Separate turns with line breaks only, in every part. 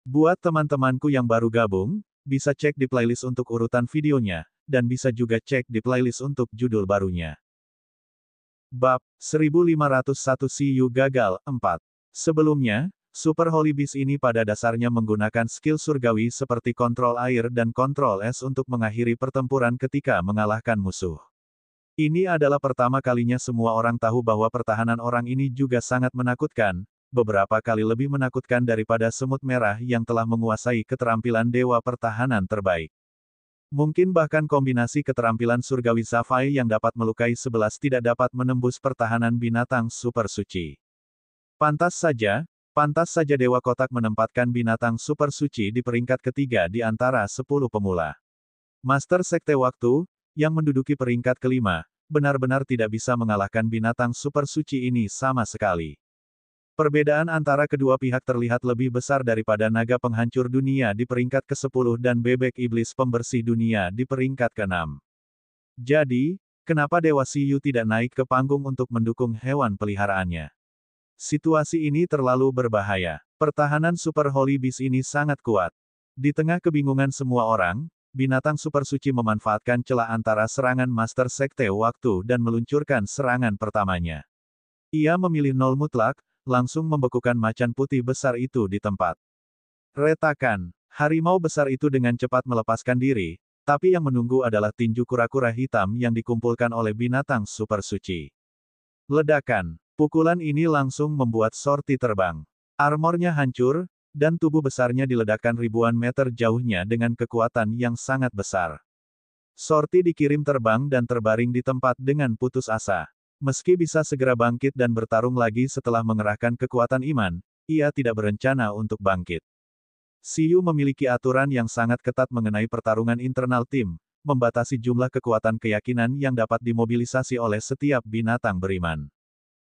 Buat teman-temanku yang baru gabung, bisa cek di playlist untuk urutan videonya, dan bisa juga cek di playlist untuk judul barunya. Bab 1501 CU Gagal 4. Sebelumnya, Super Holy Beast ini pada dasarnya menggunakan skill surgawi seperti kontrol air dan kontrol es untuk mengakhiri pertempuran ketika mengalahkan musuh. Ini adalah pertama kalinya semua orang tahu bahwa pertahanan orang ini juga sangat menakutkan, beberapa kali lebih menakutkan daripada semut merah yang telah menguasai keterampilan dewa pertahanan terbaik. Mungkin bahkan kombinasi keterampilan surgawi Safai yang dapat melukai 11 tidak dapat menembus pertahanan binatang super suci. Pantas saja Dewa Kotak menempatkan binatang super suci di peringkat ketiga di antara 10 pemula. Master Sekte Waktu, yang menduduki peringkat kelima, benar-benar tidak bisa mengalahkan binatang super suci ini sama sekali. Perbedaan antara kedua pihak terlihat lebih besar daripada naga penghancur dunia di peringkat ke-10 dan bebek iblis pembersih dunia di peringkat ke-6. Jadi, kenapa Dewa Siyu tidak naik ke panggung untuk mendukung hewan peliharaannya? Situasi ini terlalu berbahaya. Pertahanan Super Holy Beast ini sangat kuat. Di tengah kebingungan semua orang, binatang super suci memanfaatkan celah antara serangan Master Sekte Waktu dan meluncurkan serangan pertamanya. Ia memilih nol mutlak, langsung membekukan macan putih besar itu di tempat. Retakan, harimau besar itu dengan cepat melepaskan diri, tapi yang menunggu adalah tinju kura-kura hitam yang dikumpulkan oleh binatang super suci. Ledakan, pukulan ini langsung membuat sorti terbang. Armornya hancur, dan tubuh besarnya diledakkan ribuan meter jauhnya dengan kekuatan yang sangat besar. Sorti dikirim terbang dan terbaring di tempat dengan putus asa. Meski bisa segera bangkit dan bertarung lagi setelah mengerahkan kekuatan iman, ia tidak berencana untuk bangkit. Siyu memiliki aturan yang sangat ketat mengenai pertarungan internal tim, membatasi jumlah kekuatan keyakinan yang dapat dimobilisasi oleh setiap binatang beriman.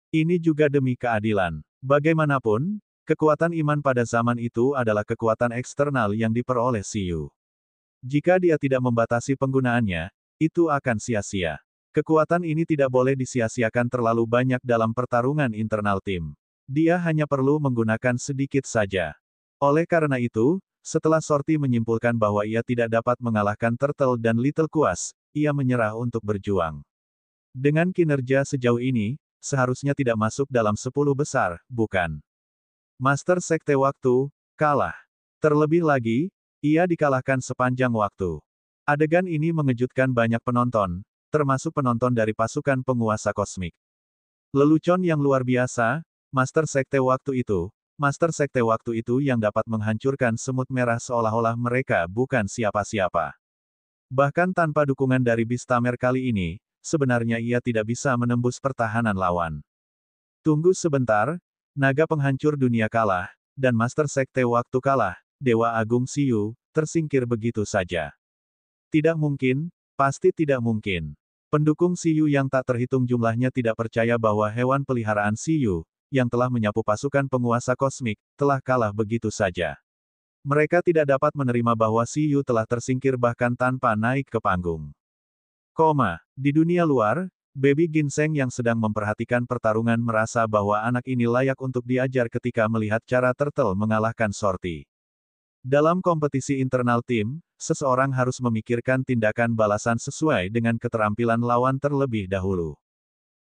Ini juga demi keadilan. Bagaimanapun, kekuatan iman pada zaman itu adalah kekuatan eksternal yang diperoleh Siyu. Jika dia tidak membatasi penggunaannya, itu akan sia-sia. Kekuatan ini tidak boleh disia-siakan terlalu banyak dalam pertarungan internal tim. Dia hanya perlu menggunakan sedikit saja. Oleh karena itu, setelah Sorti menyimpulkan bahwa ia tidak dapat mengalahkan Turtle dan Little Quas, ia menyerah untuk berjuang. Dengan kinerja sejauh ini, seharusnya tidak masuk dalam 10 besar, bukan? Master Sekte Waktu, kalah. Terlebih lagi, ia dikalahkan sepanjang waktu. Adegan ini mengejutkan banyak penonton, termasuk penonton dari pasukan penguasa kosmik. Lelucon yang luar biasa, Master Sekte Waktu itu yang dapat menghancurkan semut merah seolah-olah mereka bukan siapa-siapa. Bahkan tanpa dukungan dari Beastamer kali ini, sebenarnya ia tidak bisa menembus pertahanan lawan. Tunggu sebentar, naga penghancur dunia kalah, dan Master Sekte Waktu kalah, Dewa Agung Siyu, tersingkir begitu saja. Tidak mungkin, pasti tidak mungkin. Pendukung Siyu yang tak terhitung jumlahnya tidak percaya bahwa hewan peliharaan Siyu, yang telah menyapu pasukan penguasa kosmik, telah kalah begitu saja. Mereka tidak dapat menerima bahwa Siyu telah tersingkir bahkan tanpa naik ke panggung. Di dunia luar, Baby Ginseng yang sedang memperhatikan pertarungan merasa bahwa anak ini layak untuk diajar ketika melihat cara Turtle mengalahkan Sorti. Dalam kompetisi internal tim, seseorang harus memikirkan tindakan balasan sesuai dengan keterampilan lawan terlebih dahulu.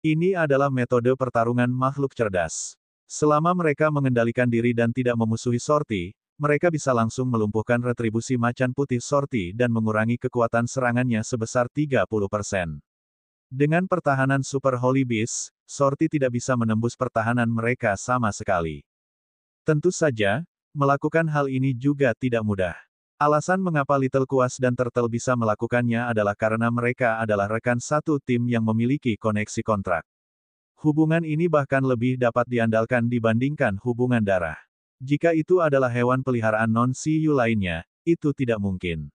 Ini adalah metode pertarungan makhluk cerdas. Selama mereka mengendalikan diri dan tidak memusuhi Sorti, mereka bisa langsung melumpuhkan retribusi macan putih Sorti dan mengurangi kekuatan serangannya sebesar 30%. Dengan pertahanan Super Holy Beast, Sorti tidak bisa menembus pertahanan mereka sama sekali. Tentu saja, melakukan hal ini juga tidak mudah. Alasan mengapa Little Quas dan Turtle bisa melakukannya adalah karena mereka adalah rekan satu tim yang memiliki koneksi kontrak. Hubungan ini bahkan lebih dapat diandalkan dibandingkan hubungan darah. Jika itu adalah hewan peliharaan non-Siyu lainnya, itu tidak mungkin.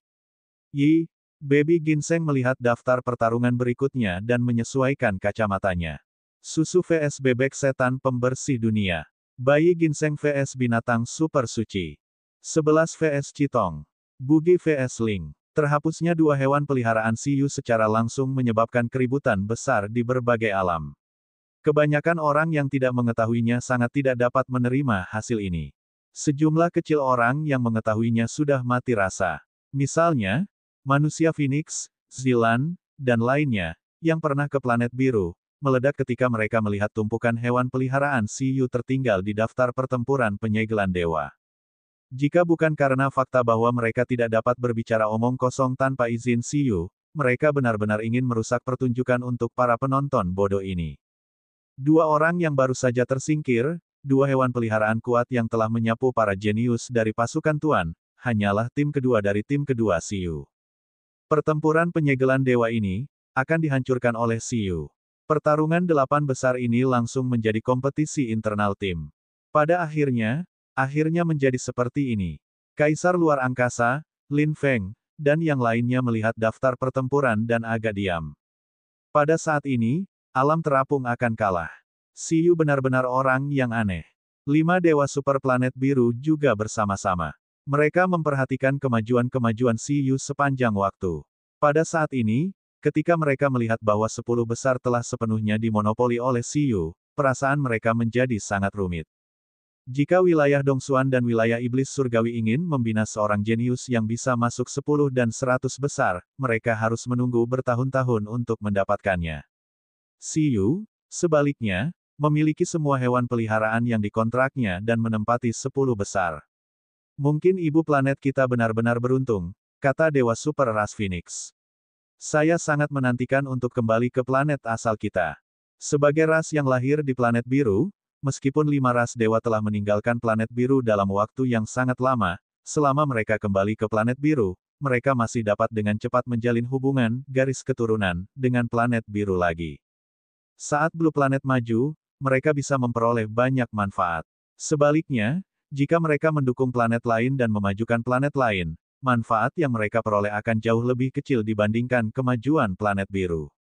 Baby Ginseng melihat daftar pertarungan berikutnya dan menyesuaikan kacamatanya. Susu vs Bebek Setan Pembersih Dunia. Bayi Ginseng vs Binatang Super Suci. 11 vs Citong. Bugi vs Ling. Terhapusnya dua hewan peliharaan Siyu secara langsung menyebabkan keributan besar di berbagai alam. Kebanyakan orang yang tidak mengetahuinya sangat tidak dapat menerima hasil ini. Sejumlah kecil orang yang mengetahuinya sudah mati rasa. Misalnya, manusia Phoenix, Zilan, dan lainnya, yang pernah ke planet biru, meledak ketika mereka melihat tumpukan hewan peliharaan Siyu tertinggal di daftar pertempuran penyegelan dewa. Jika bukan karena fakta bahwa mereka tidak dapat berbicara omong kosong tanpa izin Siyu, mereka benar-benar ingin merusak pertunjukan untuk para penonton bodoh ini. Dua orang yang baru saja tersingkir, dua hewan peliharaan kuat yang telah menyapu para jenius dari pasukan Tuan, hanyalah tim kedua dari tim kedua Siyu. Pertempuran penyegelan dewa ini, akan dihancurkan oleh Siyu. Pertarungan 8 besar ini langsung menjadi kompetisi internal tim. Pada akhirnya menjadi seperti ini. Kaisar luar angkasa, Lin Feng, dan yang lainnya melihat daftar pertempuran dan agak diam. Pada saat ini, alam terapung akan kalah. Siyu benar-benar orang yang aneh. 5 dewa super planet biru juga bersama-sama. Mereka memperhatikan kemajuan-kemajuan Siyu sepanjang waktu. Pada saat ini, ketika mereka melihat bahwa 10 besar telah sepenuhnya dimonopoli oleh Siyu, perasaan mereka menjadi sangat rumit. Jika wilayah Dongsuan dan wilayah Iblis Surgawi ingin membina seorang jenius yang bisa masuk 10 dan 100 besar, mereka harus menunggu bertahun-tahun untuk mendapatkannya. Siyu, sebaliknya, memiliki semua hewan peliharaan yang dikontraknya dan menempati 10 besar. Mungkin ibu planet kita benar-benar beruntung, kata Dewa Super Ras Phoenix. Saya sangat menantikan untuk kembali ke planet asal kita. Sebagai ras yang lahir di planet biru, meskipun 5 ras dewa telah meninggalkan planet biru dalam waktu yang sangat lama, selama mereka kembali ke planet biru, mereka masih dapat dengan cepat menjalin hubungan, garis keturunan, dengan planet biru lagi. Saat Blue Planet maju, mereka bisa memperoleh banyak manfaat. Sebaliknya, jika mereka mendukung planet lain dan memajukan planet lain, manfaat yang mereka peroleh akan jauh lebih kecil dibandingkan kemajuan planet biru.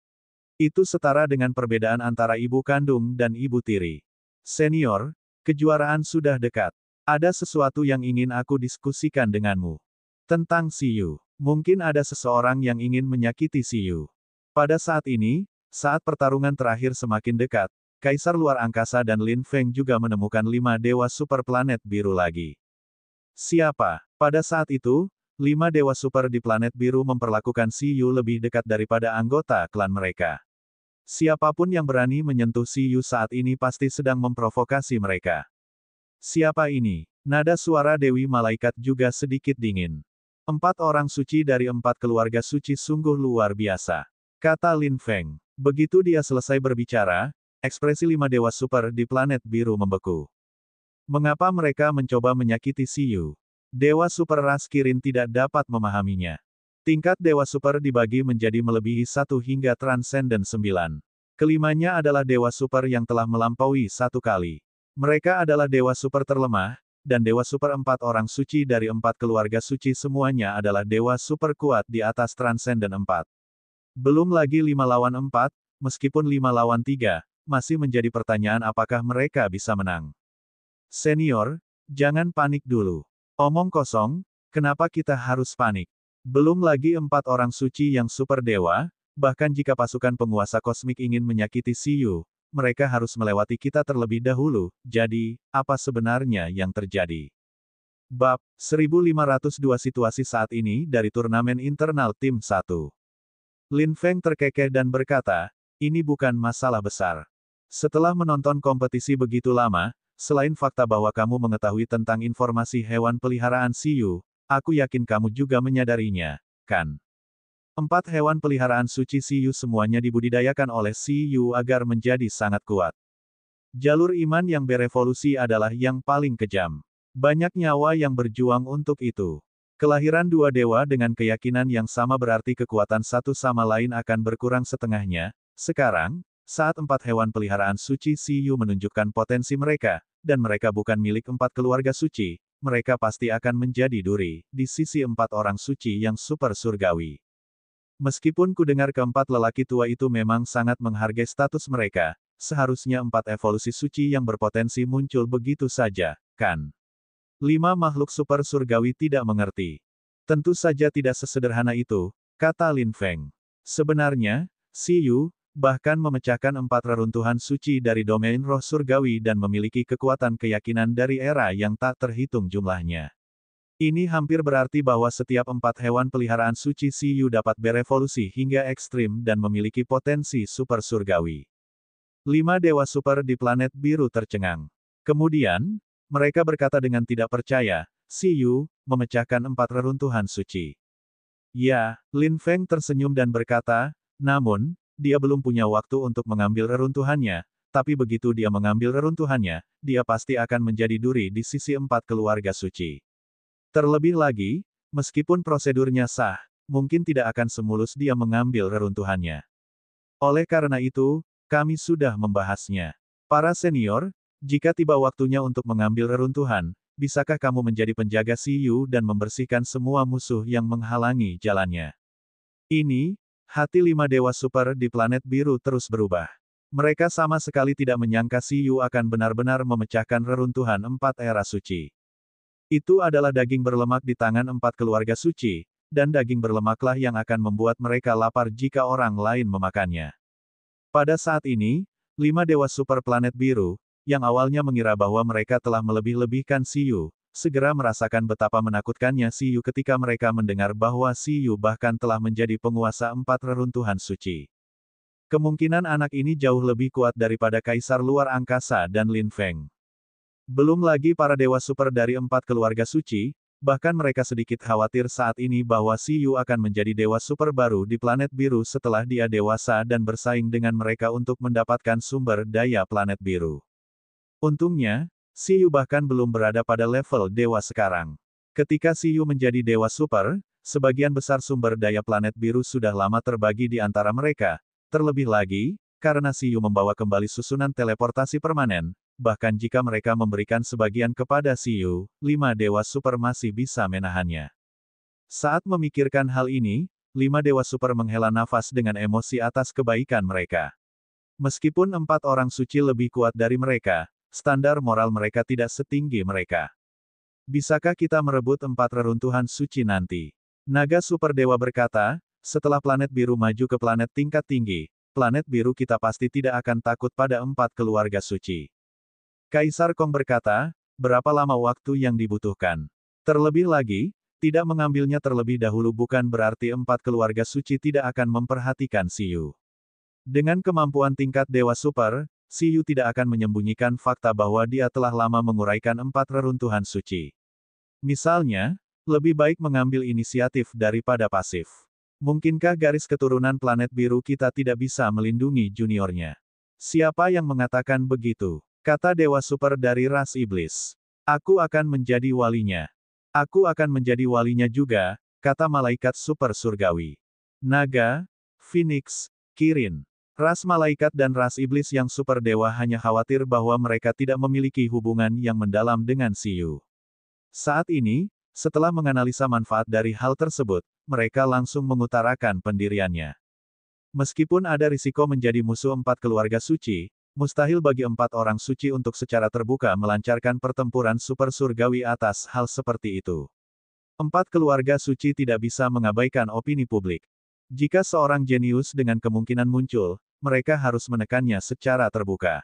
Itu setara dengan perbedaan antara ibu kandung dan ibu tiri. Senior, kejuaraan sudah dekat. Ada sesuatu yang ingin aku diskusikan denganmu. Tentang Siyu. Mungkin ada seseorang yang ingin menyakiti Siyu. Pada saat ini, saat pertarungan terakhir semakin dekat, Kaisar luar angkasa dan Lin Feng juga menemukan 5 dewa super planet biru lagi. Siapa? Pada saat itu, 5 dewa super di planet biru memperlakukan Siyu lebih dekat daripada anggota klan mereka. Siapapun yang berani menyentuh Siyu saat ini pasti sedang memprovokasi mereka. Siapa ini? Nada suara Dewi Malaikat juga sedikit dingin. 4 orang suci dari 4 keluarga suci sungguh luar biasa, kata Lin Feng. Begitu dia selesai berbicara, ekspresi 5 dewa super di planet biru membeku. Mengapa mereka mencoba menyakiti Siyu? Dewa super ras Kirin tidak dapat memahaminya. Tingkat Dewa Super dibagi menjadi melebihi 1 hingga Transcendent 9. Kelimanya adalah Dewa Super yang telah melampaui 1 kali. Mereka adalah Dewa Super terlemah, dan Dewa Super 4 orang suci dari 4 keluarga suci semuanya adalah Dewa Super kuat di atas Transcendent 4. Belum lagi 5 lawan 4, meskipun 5 lawan 3, masih menjadi pertanyaan apakah mereka bisa menang. Senior, jangan panik dulu. Omong kosong, kenapa kita harus panik? Belum lagi 4 orang suci yang super dewa, bahkan jika pasukan penguasa kosmik ingin menyakiti Siyu, mereka harus melewati kita terlebih dahulu, jadi, apa sebenarnya yang terjadi? Bab 1502 situasi saat ini dari turnamen internal tim 1. Lin Feng terkekeh dan berkata, ini bukan masalah besar. Setelah menonton kompetisi begitu lama, selain fakta bahwa kamu mengetahui tentang informasi hewan peliharaan Siyu, aku yakin kamu juga menyadarinya, kan? 4 hewan peliharaan suci Siyu semuanya dibudidayakan oleh Siyu agar menjadi sangat kuat. Jalur iman yang berevolusi adalah yang paling kejam. Banyak nyawa yang berjuang untuk itu. Kelahiran 2 dewa dengan keyakinan yang sama berarti kekuatan satu sama lain akan berkurang setengahnya. Sekarang, saat 4 hewan peliharaan suci Siyu menunjukkan potensi mereka, dan mereka bukan milik 4 keluarga suci, mereka pasti akan menjadi duri, di sisi 4 orang suci yang super surgawi. Meskipun ku dengar keempat lelaki tua itu memang sangat menghargai status mereka, seharusnya 4 evolusi suci yang berpotensi muncul begitu saja, kan? 5 makhluk super surgawi tidak mengerti. Tentu saja tidak sesederhana itu, kata Lin Feng. Sebenarnya, Siyu, bahkan memecahkan 4 reruntuhan suci dari domain roh surgawi dan memiliki kekuatan keyakinan dari era yang tak terhitung jumlahnya. Ini hampir berarti bahwa setiap 4 hewan peliharaan suci Siyu dapat berevolusi hingga ekstrim dan memiliki potensi super surgawi. 5 dewa super di planet biru tercengang. Kemudian, mereka berkata dengan tidak percaya, Siyu, memecahkan 4 reruntuhan suci. Ya, Lin Feng tersenyum dan berkata, namun, dia belum punya waktu untuk mengambil reruntuhannya, tapi begitu dia mengambil reruntuhannya, dia pasti akan menjadi duri di sisi 4 keluarga suci. Terlebih lagi, meskipun prosedurnya sah, mungkin tidak akan semulus dia mengambil reruntuhannya. Oleh karena itu, kami sudah membahasnya. Para senior, jika tiba waktunya untuk mengambil reruntuhan, bisakah kamu menjadi penjaga Siyu dan membersihkan semua musuh yang menghalangi jalannya? Ini, hati 5 dewa super di planet biru terus berubah. Mereka sama sekali tidak menyangka Siyu akan benar-benar memecahkan reruntuhan 4 era suci. Itu adalah daging berlemak di tangan 4 keluarga suci, dan daging berlemaklah yang akan membuat mereka lapar jika orang lain memakannya. Pada saat ini, 5 dewa super planet biru, yang awalnya mengira bahwa mereka telah melebih-lebihkan Siyu, segera merasakan betapa menakutkannya Siyu ketika mereka mendengar bahwa Siyu bahkan telah menjadi penguasa 4 reruntuhan suci. Kemungkinan anak ini jauh lebih kuat daripada Kaisar Luar Angkasa dan Lin Feng. Belum lagi para dewa super dari 4 keluarga suci, bahkan mereka sedikit khawatir saat ini bahwa Siyu akan menjadi dewa super baru di planet biru setelah dia dewasa dan bersaing dengan mereka untuk mendapatkan sumber daya planet biru. Untungnya, Siyu bahkan belum berada pada level dewa sekarang. Ketika Siyu menjadi dewa super, sebagian besar sumber daya planet biru sudah lama terbagi di antara mereka. Terlebih lagi, karena Siyu membawa kembali susunan teleportasi permanen, bahkan jika mereka memberikan sebagian kepada Siyu, 5 dewa super masih bisa menahannya. Saat memikirkan hal ini, 5 dewa super menghela nafas dengan emosi atas kebaikan mereka. Meskipun 4 orang suci lebih kuat dari mereka, standar moral mereka tidak setinggi mereka. Bisakah kita merebut 4 reruntuhan suci nanti? Naga super dewa berkata, setelah planet biru maju ke planet tingkat tinggi, planet biru kita pasti tidak akan takut pada 4 keluarga suci. Kaisar Kong berkata, berapa lama waktu yang dibutuhkan? Terlebih lagi, tidak mengambilnya terlebih dahulu bukan berarti 4 keluarga suci tidak akan memperhatikan Siyu. Dengan kemampuan tingkat dewa super, Siyu tidak akan menyembunyikan fakta bahwa dia telah lama menguraikan 4 reruntuhan suci. Misalnya, lebih baik mengambil inisiatif daripada pasif. Mungkinkah garis keturunan planet biru kita tidak bisa melindungi juniornya? Siapa yang mengatakan begitu? Kata dewa super dari ras iblis. Aku akan menjadi walinya. Aku akan menjadi walinya juga, kata malaikat super surgawi. Naga, Phoenix, Kirin. Ras malaikat dan ras iblis yang super dewa hanya khawatir bahwa mereka tidak memiliki hubungan yang mendalam dengan Siyu. Saat ini, setelah menganalisa manfaat dari hal tersebut, mereka langsung mengutarakan pendiriannya. Meskipun ada risiko menjadi musuh 4 keluarga suci, mustahil bagi 4 orang suci untuk secara terbuka melancarkan pertempuran super surgawi atas hal seperti itu. 4 keluarga suci tidak bisa mengabaikan opini publik. Jika seorang jenius dengan kemungkinan muncul, mereka harus menekannya secara terbuka.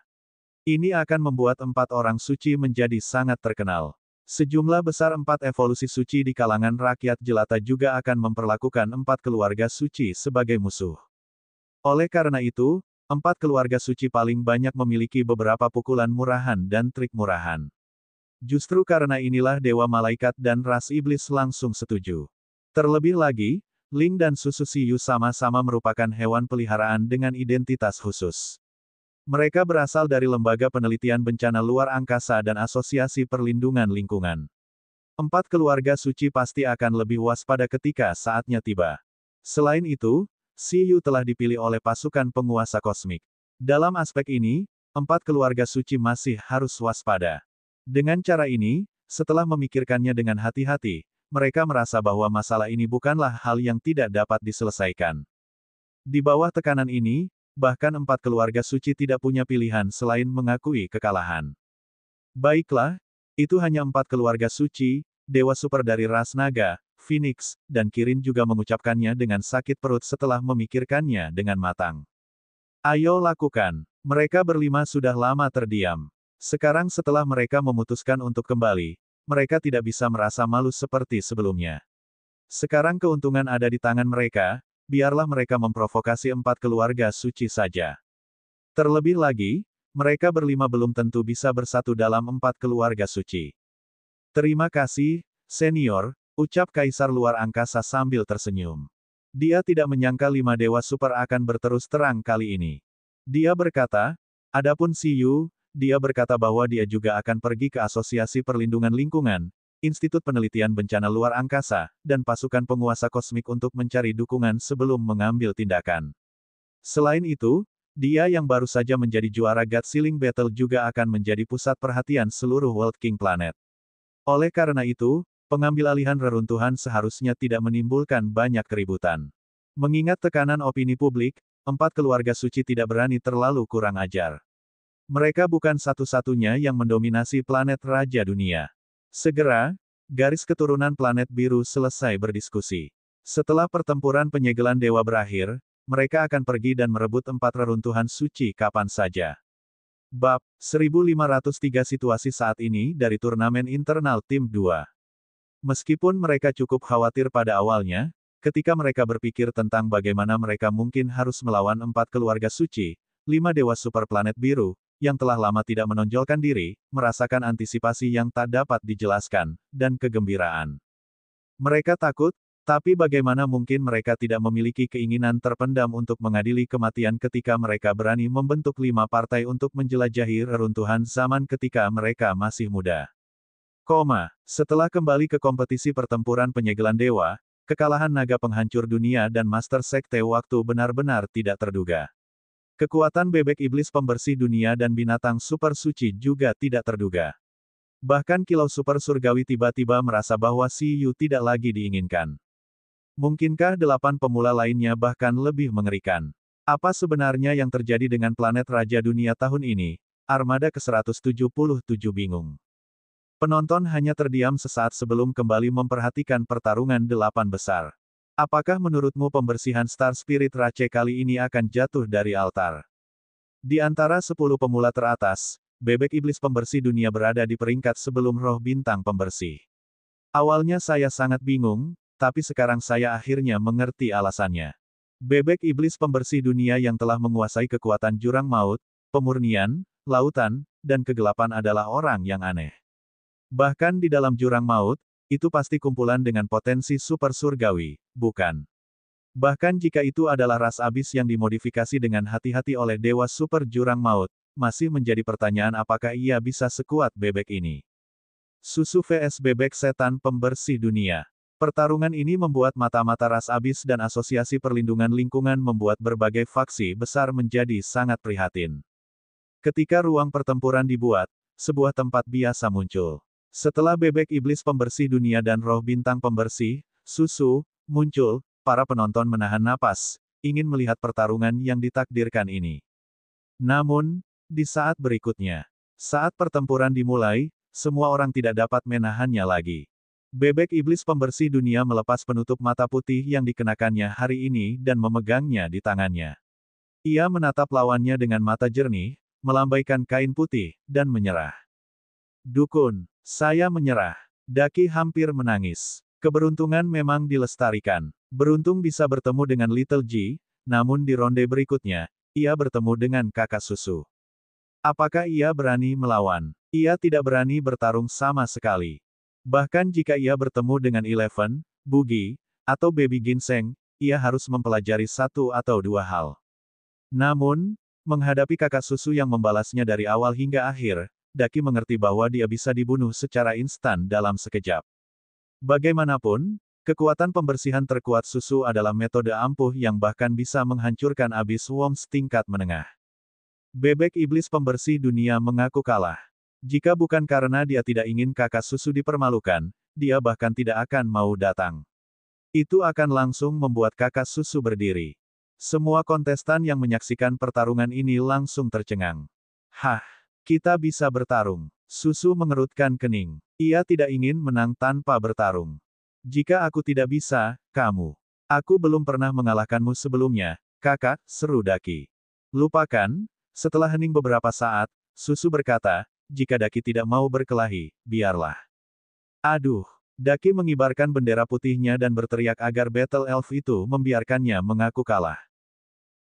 Ini akan membuat 4 orang suci menjadi sangat terkenal. Sejumlah besar 4 evolusi suci di kalangan rakyat jelata juga akan memperlakukan 4 keluarga suci sebagai musuh. Oleh karena itu, 4 keluarga suci paling banyak memiliki beberapa pukulan murahan dan trik murahan. Justru karena inilah dewa malaikat dan ras iblis langsung setuju. Terlebih lagi, Ling dan Susu Siyu sama-sama merupakan hewan peliharaan dengan identitas khusus. Mereka berasal dari Lembaga Penelitian Bencana Luar Angkasa dan Asosiasi Perlindungan Lingkungan. 4 keluarga suci pasti akan lebih waspada ketika saatnya tiba. Selain itu, Siyu telah dipilih oleh pasukan penguasa kosmik. Dalam aspek ini, 4 keluarga suci masih harus waspada. Dengan cara ini, setelah memikirkannya dengan hati-hati, mereka merasa bahwa masalah ini bukanlah hal yang tidak dapat diselesaikan. Di bawah tekanan ini, bahkan 4 keluarga suci tidak punya pilihan selain mengakui kekalahan. Baiklah, itu hanya 4 keluarga suci, dewa super dari ras naga, Phoenix, dan Kirin juga mengucapkannya dengan sakit perut setelah memikirkannya dengan matang. Ayo lakukan. Mereka berlima sudah lama terdiam. Sekarang setelah mereka memutuskan untuk kembali, mereka tidak bisa merasa malu seperti sebelumnya. Sekarang keuntungan ada di tangan mereka, biarlah mereka memprovokasi 4 keluarga suci saja. Terlebih lagi, mereka berlima belum tentu bisa bersatu dalam 4 keluarga suci. Terima kasih, senior, ucap Kaisar luar angkasa sambil tersenyum. Dia tidak menyangka 5 dewa super akan berterus terang kali ini. Dia berkata, adapun Siyu, dia berkata bahwa dia juga akan pergi ke Asosiasi Perlindungan Lingkungan, Institut Penelitian Bencana Luar Angkasa, dan pasukan penguasa kosmik untuk mencari dukungan sebelum mengambil tindakan. Selain itu, dia yang baru saja menjadi juara God Ceiling Battle juga akan menjadi pusat perhatian seluruh World King Planet. Oleh karena itu, pengambil alihan reruntuhan seharusnya tidak menimbulkan banyak keributan. Mengingat tekanan opini publik, 4 keluarga suci tidak berani terlalu kurang ajar. Mereka bukan satu-satunya yang mendominasi planet Raja Dunia. Segera, garis keturunan planet biru selesai berdiskusi. Setelah pertempuran penyegelan dewa berakhir, mereka akan pergi dan merebut 4 reruntuhan suci kapan saja. Bab 1503 situasi saat ini dari turnamen internal tim 2. Meskipun mereka cukup khawatir pada awalnya, ketika mereka berpikir tentang bagaimana mereka mungkin harus melawan 4 keluarga suci, 5 dewa super planet biru, yang telah lama tidak menonjolkan diri, merasakan antisipasi yang tak dapat dijelaskan, dan kegembiraan. Mereka takut, tapi bagaimana mungkin mereka tidak memiliki keinginan terpendam untuk mengadili kematian ketika mereka berani membentuk 5 partai untuk menjelajahi reruntuhan zaman ketika mereka masih muda. Setelah kembali ke kompetisi pertempuran penyegelan dewa, kekalahan naga penghancur dunia dan Master Sekte Waktu benar-benar tidak terduga. Kekuatan bebek iblis pembersih dunia dan binatang super suci juga tidak terduga. Bahkan kilau super surgawi tiba-tiba merasa bahwa Siyu tidak lagi diinginkan. Mungkinkah 8 pemula lainnya bahkan lebih mengerikan? Apa sebenarnya yang terjadi dengan planet Raja Dunia tahun ini? Armada ke-177 bingung. Penonton hanya terdiam sesaat sebelum kembali memperhatikan pertarungan 8 besar. Apakah menurutmu pembersihan Star Spirit Rache kali ini akan jatuh dari altar? Di antara 10 pemula teratas, bebek iblis pembersih dunia berada di peringkat sebelum roh bintang pembersih. Awalnya saya sangat bingung, tapi sekarang saya akhirnya mengerti alasannya. Bebek iblis pembersih dunia yang telah menguasai kekuatan jurang maut, pemurnian, lautan, dan kegelapan adalah orang yang aneh. Bahkan di dalam jurang maut, itu pasti kumpulan dengan potensi super surgawi, bukan? Bahkan jika itu adalah ras abis yang dimodifikasi dengan hati-hati oleh dewa super jurang maut, masih menjadi pertanyaan apakah ia bisa sekuat bebek ini. Susu vs bebek setan pembersih dunia. Pertarungan ini membuat mata-mata ras abis dan Asosiasi Perlindungan Lingkungan membuat berbagai faksi besar menjadi sangat prihatin. Ketika ruang pertempuran dibuat, sebuah tempat biasa muncul. Setelah bebek iblis pembersih dunia dan roh bintang pembersih, Susu, muncul, para penonton menahan napas, ingin melihat pertarungan yang ditakdirkan ini. Namun, di saat berikutnya, saat pertempuran dimulai, semua orang tidak dapat menahannya lagi. Bebek iblis pembersih dunia melepas penutup mata putih yang dikenakannya hari ini dan memegangnya di tangannya. Ia menatap lawannya dengan mata jernih, melambaikan kain putih, dan menyerah. Dukun, saya menyerah. Daki hampir menangis. Keberuntungan memang dilestarikan. Beruntung bisa bertemu dengan Little G, namun di ronde berikutnya, ia bertemu dengan kakak susu. Apakah ia berani melawan? Ia tidak berani bertarung sama sekali. Bahkan jika ia bertemu dengan Eleven, Boogie, atau Baby Ginseng, ia harus mempelajari 1 atau 2 hal. Namun, menghadapi kakak susu yang membalasnya dari awal hingga akhir, Daki mengerti bahwa dia bisa dibunuh secara instan dalam sekejap. Bagaimanapun, kekuatan pembersihan terkuat susu adalah metode ampuh yang bahkan bisa menghancurkan abis worms tingkat menengah. Bebek iblis pembersih dunia mengaku kalah. Jika bukan karena dia tidak ingin kakak susu dipermalukan, dia bahkan tidak akan mau datang. Itu akan langsung membuat kakak susu berdiri. Semua kontestan yang menyaksikan pertarungan ini langsung tercengang. Hah, kita bisa bertarung. Susu mengerutkan kening. Ia tidak ingin menang tanpa bertarung. Jika aku tidak bisa, kamu. Aku belum pernah mengalahkanmu sebelumnya, kakak, seru Daki. Lupakan, setelah hening beberapa saat, Susu berkata, jika Daki tidak mau berkelahi, biarlah. Aduh. Daki mengibarkan bendera putihnya dan berteriak agar Battle Elf itu membiarkannya mengaku kalah.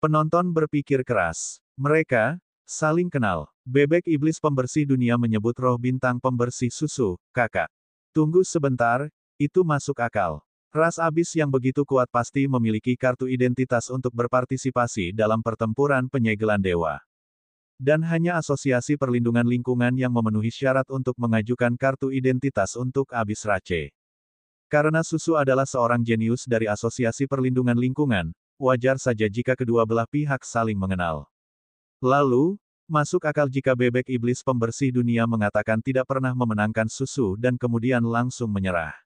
Penonton berpikir keras. Mereka saling kenal. Bebek iblis pembersih dunia menyebut roh bintang pembersih susu, kakak. Tunggu sebentar, itu masuk akal. Ras abis yang begitu kuat pasti memiliki kartu identitas untuk berpartisipasi dalam pertempuran penyegelan dewa. Dan hanya Asosiasi Perlindungan Lingkungan yang memenuhi syarat untuk mengajukan kartu identitas untuk Abis Rache. Karena Susu adalah seorang jenius dari Asosiasi Perlindungan Lingkungan, wajar saja jika kedua belah pihak saling mengenal. Lalu, masuk akal jika bebek iblis pembersih dunia mengatakan tidak pernah memenangkan Susu dan kemudian langsung menyerah.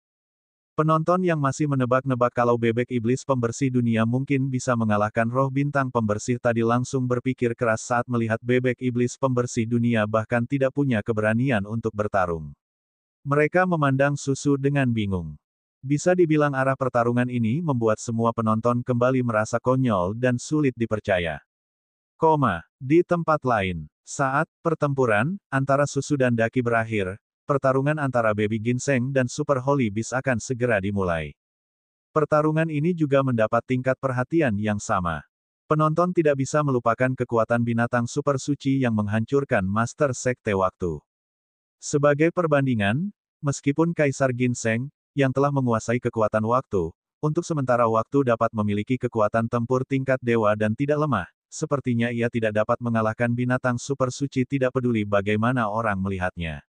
Penonton yang masih menebak-nebak kalau bebek iblis pembersih dunia mungkin bisa mengalahkan roh bintang pembersih tadi langsung berpikir keras saat melihat bebek iblis pembersih dunia bahkan tidak punya keberanian untuk bertarung. Mereka memandang Susu dengan bingung. Bisa dibilang arah pertarungan ini membuat semua penonton kembali merasa konyol dan sulit dipercaya. Di tempat lain, saat pertempuran antara Susu dan Daki berakhir, pertarungan antara Baby Ginseng dan Super Holy Beast akan segera dimulai. Pertarungan ini juga mendapat tingkat perhatian yang sama. Penonton tidak bisa melupakan kekuatan binatang super suci yang menghancurkan Master Sekte Waktu. Sebagai perbandingan, meskipun Kaisar Ginseng, yang telah menguasai kekuatan waktu, untuk sementara waktu dapat memiliki kekuatan tempur tingkat dewa dan tidak lemah, sepertinya ia tidak dapat mengalahkan binatang super suci tidak peduli bagaimana orang melihatnya.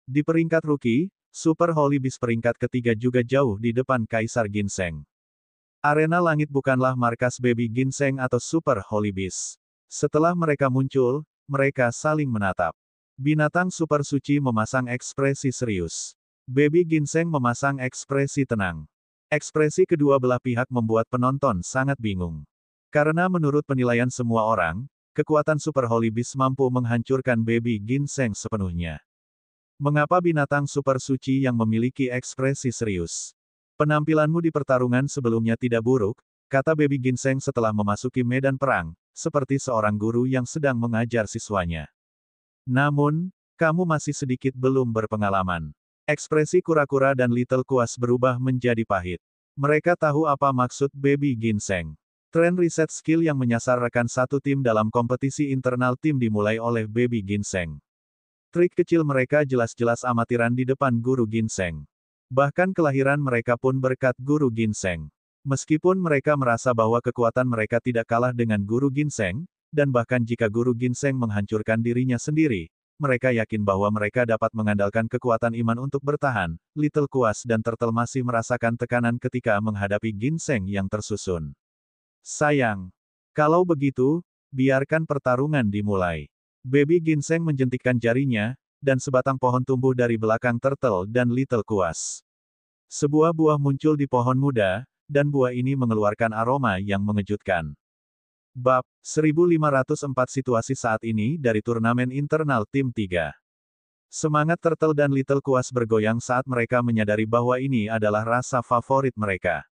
Di peringkat rookie, Super Holy Beast peringkat ketiga juga jauh di depan Kaisar Ginseng. Arena Langit bukanlah markas Baby Ginseng atau Super Holy Beast. Setelah mereka muncul, mereka saling menatap. Binatang super suci memasang ekspresi serius. Baby Ginseng memasang ekspresi tenang. Ekspresi kedua belah pihak membuat penonton sangat bingung. Karena menurut penilaian semua orang, kekuatan Super Holy Beast mampu menghancurkan Baby Ginseng sepenuhnya. Mengapa binatang super suci yang memiliki ekspresi serius? Penampilanmu di pertarungan sebelumnya tidak buruk, kata Baby Ginseng setelah memasuki medan perang, seperti seorang guru yang sedang mengajar siswanya. Namun, kamu masih sedikit belum berpengalaman. Ekspresi kura-kura dan Little Kuas berubah menjadi pahit. Mereka tahu apa maksud Baby Ginseng. Tren riset skill yang menyasar rekan satu tim dalam kompetisi internal tim dimulai oleh Baby Ginseng. Trik kecil mereka jelas-jelas amatiran di depan guru Ginseng. Bahkan kelahiran mereka pun berkat guru Ginseng. Meskipun mereka merasa bahwa kekuatan mereka tidak kalah dengan guru Ginseng, dan bahkan jika guru Ginseng menghancurkan dirinya sendiri, mereka yakin bahwa mereka dapat mengandalkan kekuatan iman untuk bertahan. Little Kuas dan Turtle masih merasakan tekanan ketika menghadapi Ginseng yang tersusun. Sayang. Kalau begitu, biarkan pertarungan dimulai. Baby Ginseng menjentikkan jarinya, dan sebatang pohon tumbuh dari belakang Turtle dan Little Kuas. Sebuah buah muncul di pohon muda, dan buah ini mengeluarkan aroma yang mengejutkan. Bab 1504 situasi saat ini dari turnamen internal tim 3. Semangat Turtle dan Little Kuas bergoyang saat mereka menyadari bahwa ini adalah rasa favorit mereka.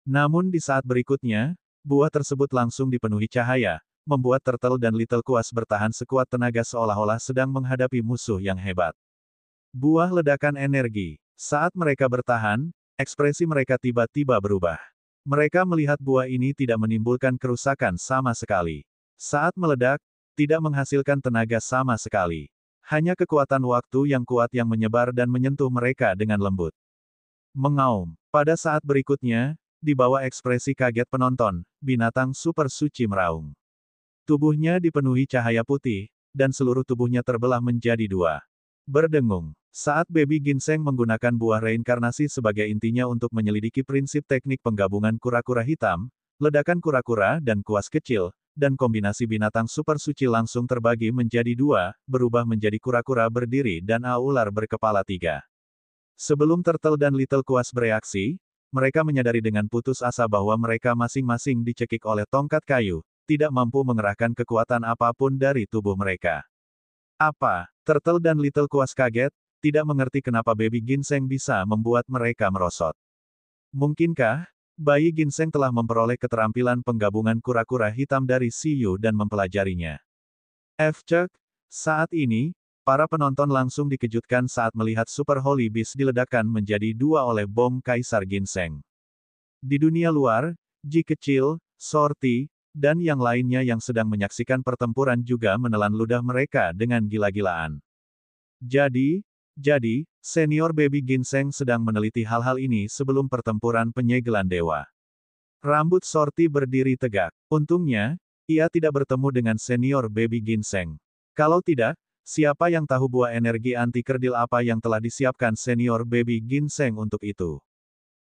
Namun di saat berikutnya, buah tersebut langsung dipenuhi cahaya, membuat Turtle dan Little Kuas bertahan sekuat tenaga seolah-olah sedang menghadapi musuh yang hebat. Buah ledakan energi. Saat mereka bertahan, ekspresi mereka tiba-tiba berubah. Mereka melihat buah ini tidak menimbulkan kerusakan sama sekali. Saat meledak, tidak menghasilkan tenaga sama sekali. Hanya kekuatan waktu yang kuat yang menyebar dan menyentuh mereka dengan lembut. Mengaum. Pada saat berikutnya, di bawah ekspresi kaget penonton, binatang super suci meraung. Tubuhnya dipenuhi cahaya putih, dan seluruh tubuhnya terbelah menjadi dua. Berdengung. Saat Baby Ginseng menggunakan buah reinkarnasi sebagai intinya untuk menyelidiki prinsip teknik penggabungan kura-kura hitam, ledakan kura-kura dan kuas kecil, dan kombinasi binatang super suci langsung terbagi menjadi dua, berubah menjadi kura-kura berdiri dan ular berkepala tiga. Sebelum Turtle dan Little Kuas bereaksi, mereka menyadari dengan putus asa bahwa mereka masing-masing dicekik oleh tongkat kayu, tidak mampu mengerahkan kekuatan apapun dari tubuh mereka. Apa? Turtle dan Little Kuas kaget, tidak mengerti kenapa Baby Ginseng bisa membuat mereka merosot. Mungkinkah Bayi ginseng telah memperoleh keterampilan penggabungan kura-kura hitam dari Siyu dan mempelajarinya. Cek, saat ini, para penonton langsung dikejutkan saat melihat Super Holy Beast diledakkan menjadi dua oleh bom Kaisar Ginseng. Di dunia luar, Ji kecil, Sorti, dan yang lainnya yang sedang menyaksikan pertempuran juga menelan ludah mereka dengan gila-gilaan. Jadi, senior baby ginseng sedang meneliti hal-hal ini sebelum pertempuran penyegelan dewa. Rambut Sorti berdiri tegak. Untungnya, ia tidak bertemu dengan senior baby ginseng. Kalau tidak, siapa yang tahu buah energi anti kerdil apa yang telah disiapkan senior baby ginseng untuk itu.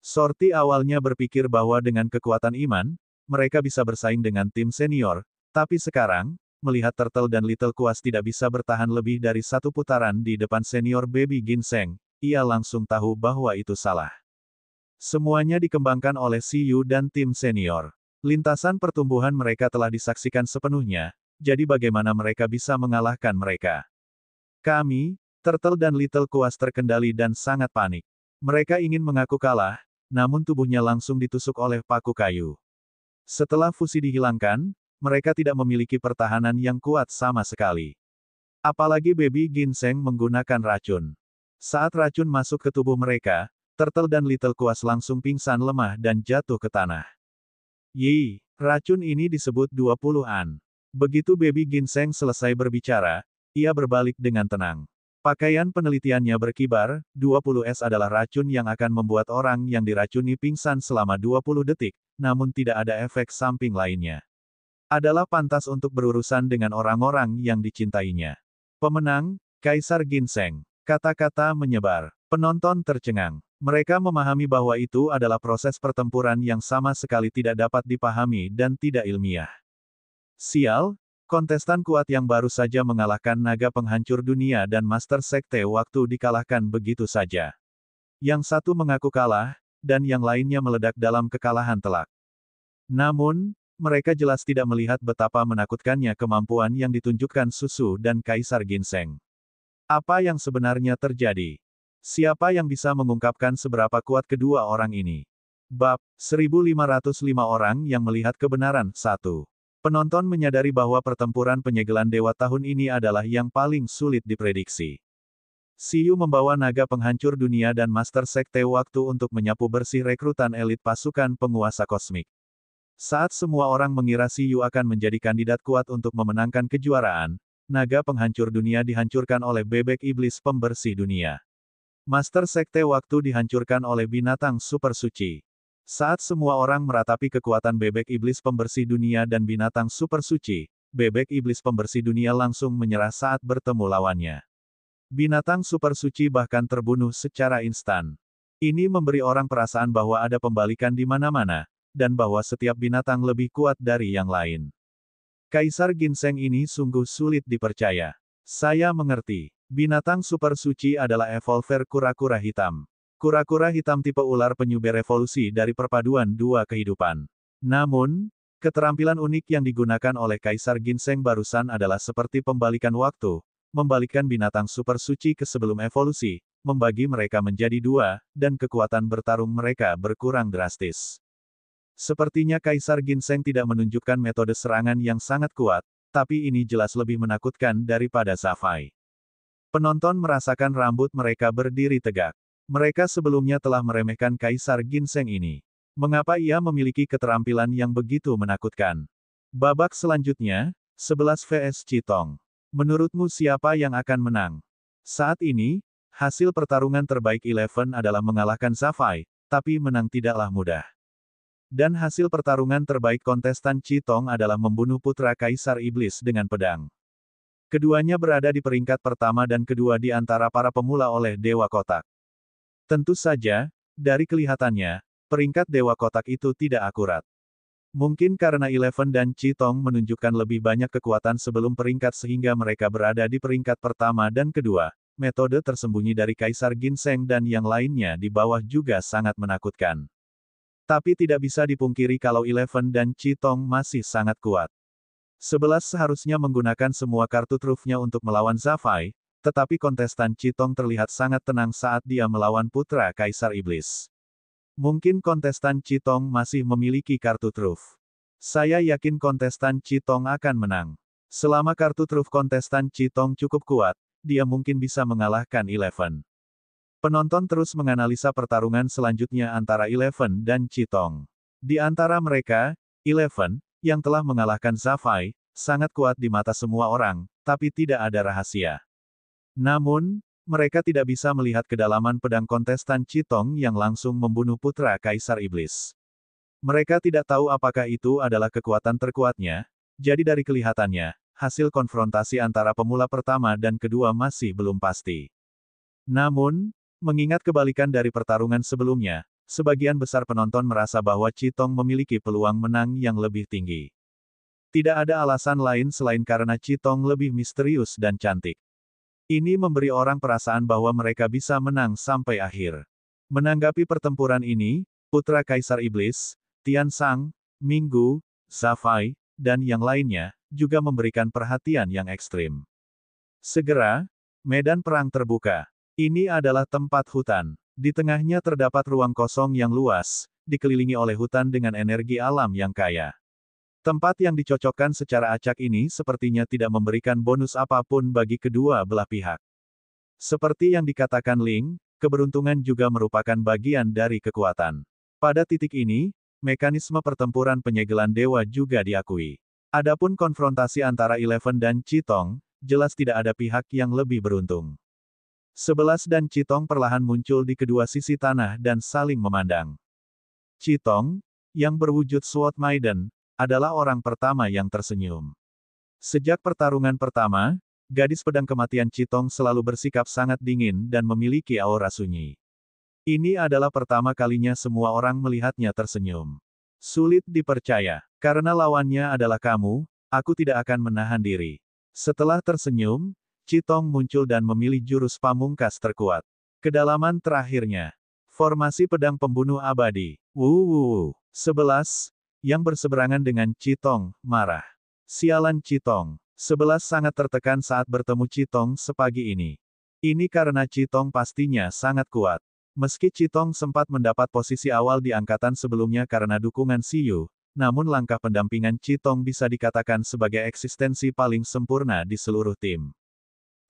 Sorti awalnya berpikir bahwa dengan kekuatan iman, mereka bisa bersaing dengan tim senior, tapi sekarang, melihat Turtle dan Little Quas tidak bisa bertahan lebih dari satu putaran di depan senior baby ginseng, ia langsung tahu bahwa itu salah. Semuanya dikembangkan oleh Siyu dan tim senior. Lintasan pertumbuhan mereka telah disaksikan sepenuhnya, jadi bagaimana mereka bisa mengalahkan mereka? Kami, Turtle dan Little Quas terkendali dan sangat panik. Mereka ingin mengaku kalah, namun tubuhnya langsung ditusuk oleh paku kayu. Setelah fusi dihilangkan, mereka tidak memiliki pertahanan yang kuat sama sekali. Apalagi baby ginseng menggunakan racun. Saat racun masuk ke tubuh mereka, Turtle dan Little Quas langsung pingsan lemah dan jatuh ke tanah. Racun ini disebut 20-an. Begitu baby ginseng selesai berbicara, ia berbalik dengan tenang. Pakaian penelitiannya berkibar, 20S adalah racun yang akan membuat orang yang diracuni pingsan selama 20 detik, namun tidak ada efek samping lainnya. Adalah pantas untuk berurusan dengan orang-orang yang dicintainya. Pemenang, Kaisar Ginseng. Kata-kata menyebar. Penonton tercengang. Mereka memahami bahwa itu adalah proses pertempuran yang sama sekali tidak dapat dipahami dan tidak ilmiah. Sial, kontestan kuat yang baru saja mengalahkan naga penghancur dunia dan Master Sekte Waktu dikalahkan begitu saja. Yang satu mengaku kalah, dan yang lainnya meledak dalam kekalahan telak. Namun, mereka jelas tidak melihat betapa menakutkannya kemampuan yang ditunjukkan Susu dan Kaisar Ginseng. Apa yang sebenarnya terjadi? Siapa yang bisa mengungkapkan seberapa kuat kedua orang ini? Bab 1505 orang yang melihat kebenaran. 1. Penonton menyadari bahwa pertempuran penyegelan dewa tahun ini adalah yang paling sulit diprediksi. Siyu membawa naga penghancur dunia dan Master Sekte Waktu untuk menyapu bersih rekrutan elit pasukan penguasa kosmik. Saat semua orang mengira Siyu akan menjadi kandidat kuat untuk memenangkan kejuaraan, naga penghancur dunia dihancurkan oleh bebek iblis pembersih dunia. Master Sekte Waktu dihancurkan oleh binatang super suci. Saat semua orang meratapi kekuatan bebek iblis pembersih dunia dan binatang super suci, bebek iblis pembersih dunia langsung menyerah saat bertemu lawannya. Binatang super suci bahkan terbunuh secara instan. Ini memberi orang perasaan bahwa ada pembalikan di mana-mana, dan bahwa setiap binatang lebih kuat dari yang lain. Kaisar Ginseng ini sungguh sulit dipercaya. Saya mengerti. Binatang super suci adalah evolver kura-kura hitam. Kura-kura hitam tipe ular penyuber revolusi dari perpaduan dua kehidupan. Namun, keterampilan unik yang digunakan oleh Kaisar Ginseng barusan adalah seperti pembalikan waktu, membalikkan binatang super suci ke sebelum evolusi, membagi mereka menjadi dua, dan kekuatan bertarung mereka berkurang drastis. Sepertinya Kaisar Ginseng tidak menunjukkan metode serangan yang sangat kuat, tapi ini jelas lebih menakutkan daripada Zafai. Penonton merasakan rambut mereka berdiri tegak. Mereka sebelumnya telah meremehkan Kaisar Ginseng ini. Mengapa ia memiliki keterampilan yang begitu menakutkan? Babak selanjutnya, 11 vs Chitong. Menurutmu siapa yang akan menang? Saat ini, hasil pertarungan terbaik Eleven adalah mengalahkan Zafai, tapi menang tidaklah mudah. Dan hasil pertarungan terbaik kontestan Chitong adalah membunuh putra Kaisar Iblis dengan pedang. Keduanya berada di peringkat pertama dan kedua di antara para pemula oleh Dewa Kotak. Tentu saja, dari kelihatannya, peringkat Dewa Kotak itu tidak akurat. Mungkin karena Eleven dan Chitong menunjukkan lebih banyak kekuatan sebelum peringkat sehingga mereka berada di peringkat pertama dan kedua. Metode tersembunyi dari Kaisar Ginseng dan yang lainnya di bawah juga sangat menakutkan. Tapi tidak bisa dipungkiri kalau Eleven dan Chitong masih sangat kuat. 11 seharusnya menggunakan semua kartu trufnya untuk melawan Zafai, tetapi kontestan Chitong terlihat sangat tenang saat dia melawan putra Kaisar Iblis. Mungkin kontestan Citong masih memiliki kartu truf. Saya yakin kontestan Citong akan menang. Selama kartu truf kontestan Citong cukup kuat, dia mungkin bisa mengalahkan Eleven. Penonton terus menganalisa pertarungan selanjutnya antara Eleven dan Citong. Di antara mereka, Eleven, yang telah mengalahkan Zafai, sangat kuat di mata semua orang, tapi tidak ada rahasia. Namun, mereka tidak bisa melihat kedalaman pedang kontestan Citong yang langsung membunuh putra Kaisar Iblis. Mereka tidak tahu apakah itu adalah kekuatan terkuatnya, jadi dari kelihatannya, hasil konfrontasi antara pemula pertama dan kedua masih belum pasti. Namun, mengingat kebalikan dari pertarungan sebelumnya, sebagian besar penonton merasa bahwa Citong memiliki peluang menang yang lebih tinggi. Tidak ada alasan lain selain karena Citong lebih misterius dan cantik. Ini memberi orang perasaan bahwa mereka bisa menang sampai akhir. Menanggapi pertempuran ini, putra Kaisar Iblis, Tian Sang, Minggu, Zafai, dan yang lainnya, juga memberikan perhatian yang ekstrim. Segera, medan perang terbuka. Ini adalah tempat hutan. Di tengahnya terdapat ruang kosong yang luas, dikelilingi oleh hutan dengan energi alam yang kaya. Tempat yang dicocokkan secara acak ini sepertinya tidak memberikan bonus apapun bagi kedua belah pihak. Seperti yang dikatakan Ling, keberuntungan juga merupakan bagian dari kekuatan. Pada titik ini, mekanisme pertempuran penyegelan dewa juga diakui. Adapun konfrontasi antara Eleven dan Citong, jelas tidak ada pihak yang lebih beruntung. 11 dan Citong perlahan muncul di kedua sisi tanah dan saling memandang. Citong, yang berwujud Sword Maiden, adalah orang pertama yang tersenyum. Sejak pertarungan pertama, gadis pedang kematian Citong selalu bersikap sangat dingin dan memiliki aura sunyi. Ini adalah pertama kalinya semua orang melihatnya tersenyum. Sulit dipercaya, karena lawannya adalah kamu, aku tidak akan menahan diri. Setelah tersenyum, Citong muncul dan memilih jurus pamungkas terkuat. Kedalaman terakhirnya. Formasi pedang pembunuh abadi. 11. Yang berseberangan dengan Citong, marah. Sialan Citong. 11 sangat tertekan saat bertemu Citong sepagi ini. Ini karena Citong pastinya sangat kuat. Meski Citong sempat mendapat posisi awal di angkatan sebelumnya karena dukungan Siyu, namun langkah pendampingan Citong bisa dikatakan sebagai eksistensi paling sempurna di seluruh tim.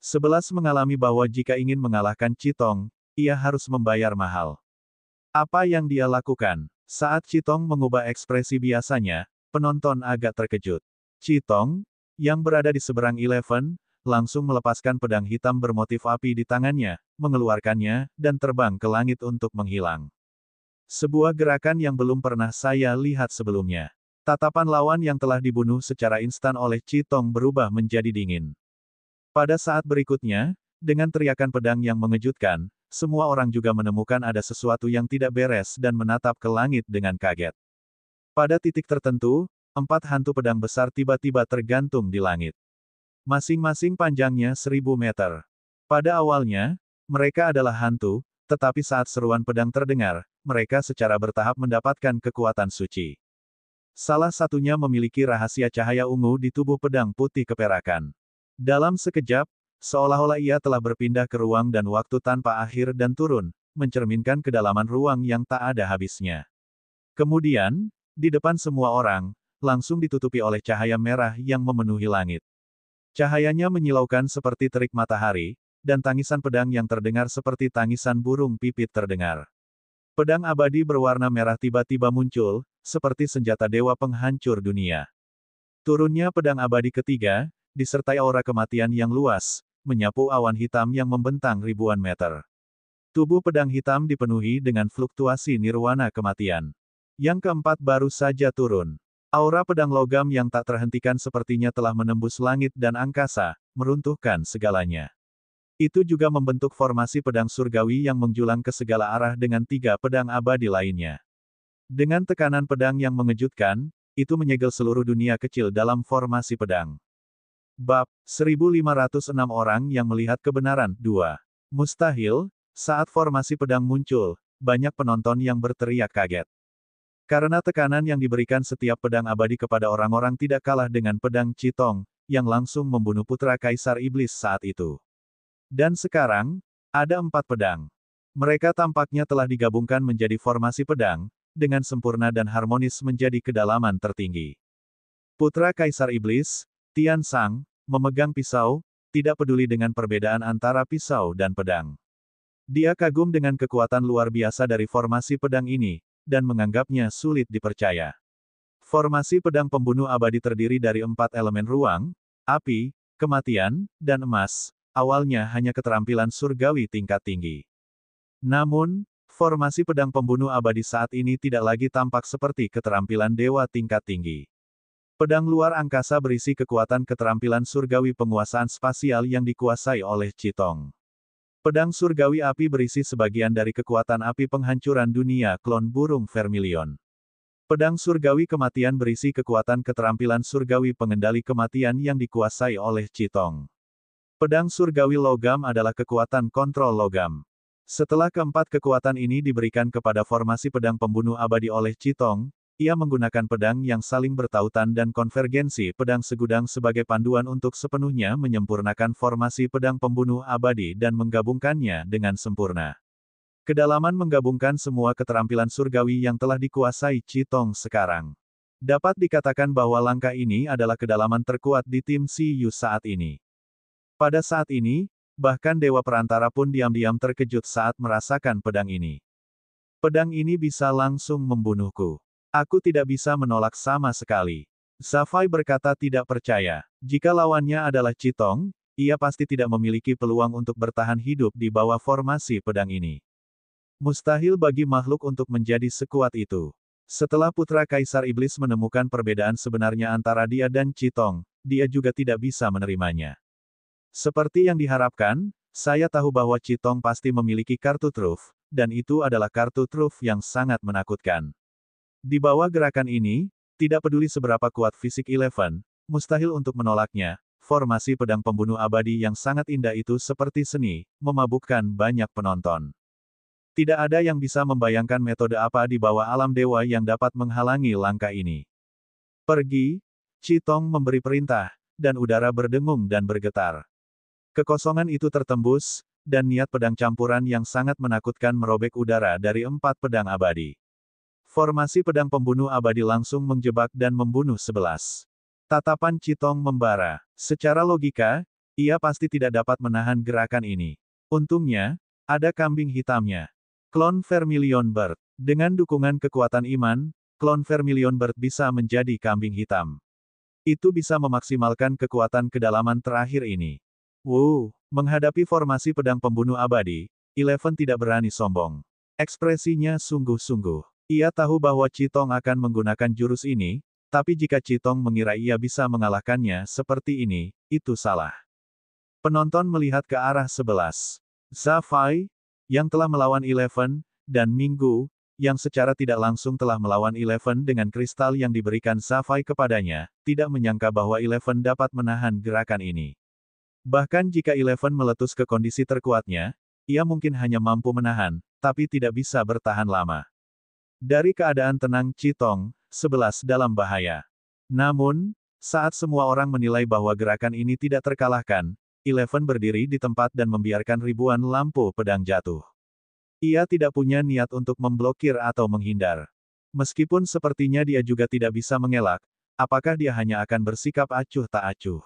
11 mengalami bahwa jika ingin mengalahkan Citong, ia harus membayar mahal. Apa yang dia lakukan? Saat Citong mengubah ekspresi biasanya, penonton agak terkejut. Citong, yang berada di seberang Eleven, langsung melepaskan pedang hitam bermotif api di tangannya, mengeluarkannya, dan terbang ke langit untuk menghilang. Sebuah gerakan yang belum pernah saya lihat sebelumnya. Tatapan lawan yang telah dibunuh secara instan oleh Citong berubah menjadi dingin. Pada saat berikutnya, dengan teriakan pedang yang mengejutkan, semua orang juga menemukan ada sesuatu yang tidak beres dan menatap ke langit dengan kaget. Pada titik tertentu, 4 hantu pedang besar tiba-tiba tergantung di langit. Masing-masing panjangnya 1000 meter. Pada awalnya, mereka adalah hantu, tetapi saat seruan pedang terdengar, mereka secara bertahap mendapatkan kekuatan suci. Salah satunya memiliki rahasia cahaya ungu di tubuh pedang putih keperakan. Dalam sekejap, seolah-olah ia telah berpindah ke ruang dan waktu tanpa akhir dan turun, mencerminkan kedalaman ruang yang tak ada habisnya. Kemudian, di depan semua orang, langsung ditutupi oleh cahaya merah yang memenuhi langit. Cahayanya menyilaukan seperti terik matahari, dan tangisan pedang yang terdengar seperti tangisan burung pipit terdengar. Pedang abadi berwarna merah tiba-tiba muncul, seperti senjata dewa penghancur dunia. Turunnya pedang abadi ketiga, disertai aura kematian yang luas, menyapu awan hitam yang membentang ribuan meter. Tubuh pedang hitam dipenuhi dengan fluktuasi nirwana kematian. Yang keempat baru saja turun. Aura pedang logam yang tak terhentikan sepertinya telah menembus langit dan angkasa, meruntuhkan segalanya. Itu juga membentuk formasi pedang surgawi yang menjulang ke segala arah dengan 3 pedang abadi lainnya. Dengan tekanan pedang yang mengejutkan, itu menyegel seluruh dunia kecil dalam formasi pedang. Bab 1506 orang yang melihat kebenaran 2. Mustahil, saat formasi pedang muncul, banyak penonton yang berteriak kaget. Karena tekanan yang diberikan setiap pedang abadi kepada orang-orang tidak kalah dengan pedang Citong, yang langsung membunuh putra Kaisar Iblis saat itu. Dan sekarang, ada 4 pedang. Mereka tampaknya telah digabungkan menjadi formasi pedang, dengan sempurna dan harmonis menjadi kedalaman tertinggi. Putra Kaisar Iblis, Tian Sang, memegang pisau, tidak peduli dengan perbedaan antara pisau dan pedang. Dia kagum dengan kekuatan luar biasa dari formasi pedang ini, dan menganggapnya sulit dipercaya. Formasi pedang pembunuh abadi terdiri dari 4 elemen ruang, api, kematian, dan emas, awalnya hanya keterampilan surgawi tingkat tinggi. Namun, formasi pedang pembunuh abadi saat ini tidak lagi tampak seperti keterampilan dewa tingkat tinggi. Pedang luar angkasa berisi kekuatan keterampilan surgawi penguasaan spasial yang dikuasai oleh Chitong. Pedang surgawi api berisi sebagian dari kekuatan api penghancuran dunia klon burung Vermilion. Pedang surgawi kematian berisi kekuatan keterampilan surgawi pengendali kematian yang dikuasai oleh Chitong. Pedang surgawi logam adalah kekuatan kontrol logam. Setelah keempat kekuatan ini diberikan kepada formasi pedang pembunuh abadi oleh Chitong, ia menggunakan pedang yang saling bertautan dan konvergensi pedang segudang sebagai panduan untuk sepenuhnya menyempurnakan formasi pedang pembunuh abadi dan menggabungkannya dengan sempurna. Kedalaman menggabungkan semua keterampilan surgawi yang telah dikuasai Chitong sekarang. Dapat dikatakan bahwa langkah ini adalah kedalaman terkuat di tim Siyu saat ini. Pada saat ini, bahkan Dewa Perantara pun diam-diam terkejut saat merasakan pedang ini. Pedang ini bisa langsung membunuhku. Aku tidak bisa menolak sama sekali. Zafai berkata tidak percaya. Jika lawannya adalah Chitong, ia pasti tidak memiliki peluang untuk bertahan hidup di bawah formasi pedang ini. Mustahil bagi makhluk untuk menjadi sekuat itu. Setelah Putra Kaisar Iblis menemukan perbedaan sebenarnya antara dia dan Chitong, dia juga tidak bisa menerimanya. Seperti yang diharapkan, saya tahu bahwa Chitong pasti memiliki kartu truf, dan itu adalah kartu truf yang sangat menakutkan. Di bawah gerakan ini, tidak peduli seberapa kuat fisik Eleven, mustahil untuk menolaknya. Formasi pedang pembunuh abadi yang sangat indah itu seperti seni, memabukkan banyak penonton. Tidak ada yang bisa membayangkan metode apa di bawah alam dewa yang dapat menghalangi langkah ini. Pergi, Chitong memberi perintah, dan udara berdengung dan bergetar. Kekosongan itu tertembus, dan niat pedang campuran yang sangat menakutkan merobek udara dari 4 pedang abadi. Formasi pedang pembunuh abadi langsung menjebak dan membunuh 11. Tatapan Chitong membara. Secara logika, ia pasti tidak dapat menahan gerakan ini. Untungnya, ada kambing hitamnya. Klon Vermilion Bird. Dengan dukungan kekuatan iman, klon Vermilion Bird bisa menjadi kambing hitam. Itu bisa memaksimalkan kekuatan kedalaman terakhir ini. Menghadapi formasi pedang pembunuh abadi, Eleven tidak berani sombong. Ekspresinya sungguh-sungguh. Ia tahu bahwa Chitong akan menggunakan jurus ini, tapi jika Chitong mengira ia bisa mengalahkannya seperti ini, itu salah. Penonton melihat ke arah 11. Zafai, yang telah melawan Eleven, dan Minggu, yang secara tidak langsung telah melawan Eleven dengan kristal yang diberikan Zafai kepadanya, tidak menyangka bahwa Eleven dapat menahan gerakan ini. Bahkan jika Eleven meletus ke kondisi terkuatnya, ia mungkin hanya mampu menahan, tapi tidak bisa bertahan lama. Dari keadaan tenang Chitong, 11 dalam bahaya. Namun, saat semua orang menilai bahwa gerakan ini tidak terkalahkan, Eleven berdiri di tempat dan membiarkan ribuan lampu pedang jatuh. Ia tidak punya niat untuk memblokir atau menghindar. Meskipun sepertinya dia juga tidak bisa mengelak, apakah dia hanya akan bersikap acuh tak acuh?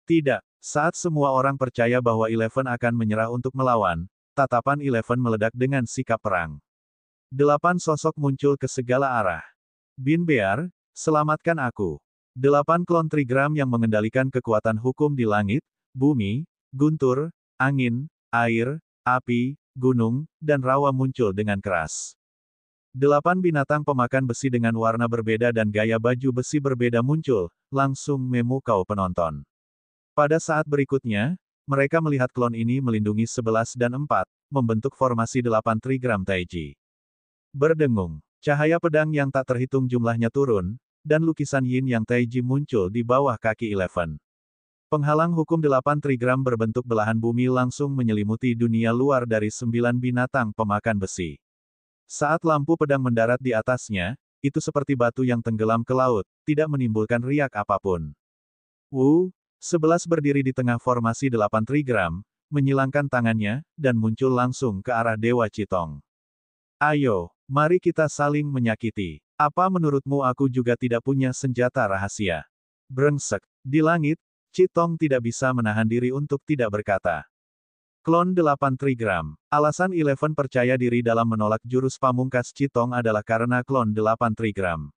Tidak. Saat semua orang percaya bahwa Eleven akan menyerah untuk melawan, tatapan Eleven meledak dengan sikap perang. 8 sosok muncul ke segala arah. Bin Bear, selamatkan aku. 8 klon trigram yang mengendalikan kekuatan hukum di langit, bumi, guntur, angin, air, api, gunung, dan rawa muncul dengan keras. 8 binatang pemakan besi dengan warna berbeda dan gaya baju besi berbeda muncul, langsung memukau penonton. Pada saat berikutnya, mereka melihat klon ini melindungi 11 dan 4, membentuk formasi 8 trigram Taiji. Berdengung, cahaya pedang yang tak terhitung jumlahnya turun, dan lukisan Yin yang Taiji muncul di bawah kaki Eleven. Penghalang hukum 8 trigram berbentuk belahan bumi langsung menyelimuti dunia luar dari 9 binatang pemakan besi. Saat lampu pedang mendarat di atasnya, itu seperti batu yang tenggelam ke laut, tidak menimbulkan riak apapun. 11 berdiri di tengah formasi 8 trigram, menyilangkan tangannya, dan muncul langsung ke arah Dewa Citong. Ayo, mari kita saling menyakiti. Apa menurutmu aku juga tidak punya senjata rahasia? Brengsek. Di langit, Citong tidak bisa menahan diri untuk tidak berkata. Klon 8 Trigram. Alasan Eleven percaya diri dalam menolak jurus pamungkas Citong adalah karena klon 8 Trigram.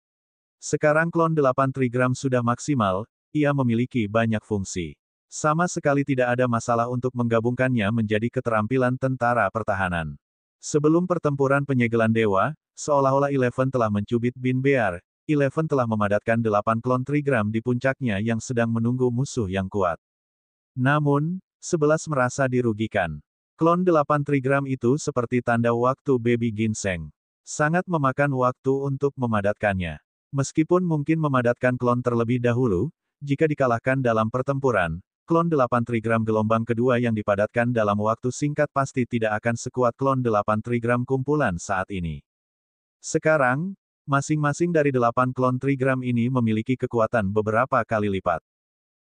Sekarang klon 8 Trigram sudah maksimal, ia memiliki banyak fungsi. Sama sekali tidak ada masalah untuk menggabungkannya menjadi keterampilan tentara pertahanan. Sebelum pertempuran penyegelan dewa, seolah-olah Eleven telah mencubit Bin Bear, Eleven telah memadatkan 8 klon Trigram di puncaknya yang sedang menunggu musuh yang kuat. Namun, 11 merasa dirugikan. Klon 8 Trigram itu seperti tanda waktu baby ginseng. Sangat memakan waktu untuk memadatkannya. Meskipun mungkin memadatkan klon terlebih dahulu, jika dikalahkan dalam pertempuran, klon 8 Trigram gelombang kedua yang dipadatkan dalam waktu singkat pasti tidak akan sekuat klon 8 Trigram kumpulan saat ini. Sekarang, masing-masing dari 8 klon Trigram ini memiliki kekuatan beberapa kali lipat.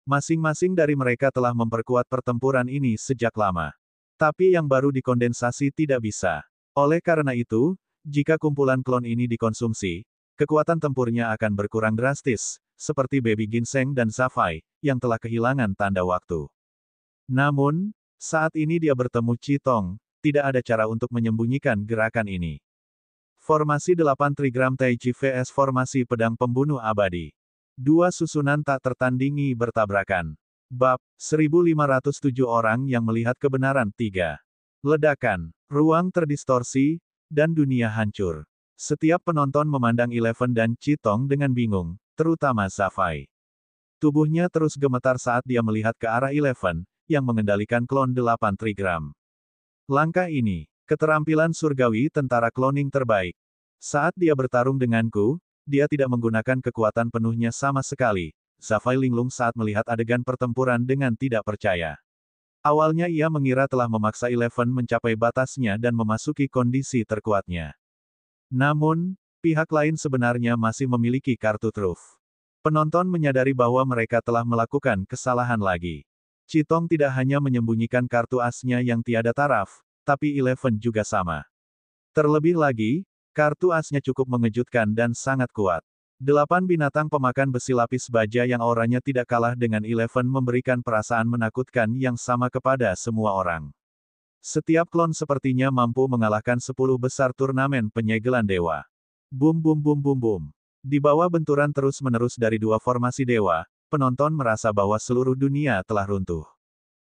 Masing-masing dari mereka telah memperkuat pertempuran ini sejak lama. Tapi yang baru dikondensasi tidak bisa. Oleh karena itu, jika kumpulan klon ini dikonsumsi, kekuatan tempurnya akan berkurang drastis, seperti Baby Ginseng dan Zafai, yang telah kehilangan tanda waktu. Namun, saat ini dia bertemu Citong, tidak ada cara untuk menyembunyikan gerakan ini. Formasi 8 Trigram Taiji vs Formasi Pedang Pembunuh Abadi. Dua susunan tak tertandingi bertabrakan. Bab 1507 orang yang melihat kebenaran 3. Ledakan, ruang terdistorsi, dan dunia hancur. Setiap penonton memandang Eleven dan Citong dengan bingung, terutama Zafai. Tubuhnya terus gemetar saat dia melihat ke arah Eleven, yang mengendalikan klon 8 Trigram. Langkah ini, keterampilan surgawi tentara cloning terbaik. Saat dia bertarung denganku, dia tidak menggunakan kekuatan penuhnya sama sekali. Zafai linglung saat melihat adegan pertempuran dengan tidak percaya. Awalnya ia mengira telah memaksa Eleven mencapai batasnya dan memasuki kondisi terkuatnya. Namun, pihak lain sebenarnya masih memiliki kartu truf. Penonton menyadari bahwa mereka telah melakukan kesalahan lagi. Citong tidak hanya menyembunyikan kartu asnya yang tiada taraf, tapi Eleven juga sama. Terlebih lagi, kartu asnya cukup mengejutkan dan sangat kuat. 8 binatang pemakan besi lapis baja yang auranya tidak kalah dengan Eleven memberikan perasaan menakutkan yang sama kepada semua orang. Setiap klon sepertinya mampu mengalahkan 10 besar turnamen penyegelan dewa. Bum bum bum bum bum. Di bawah benturan terus-menerus dari dua formasi dewa, penonton merasa bahwa seluruh dunia telah runtuh.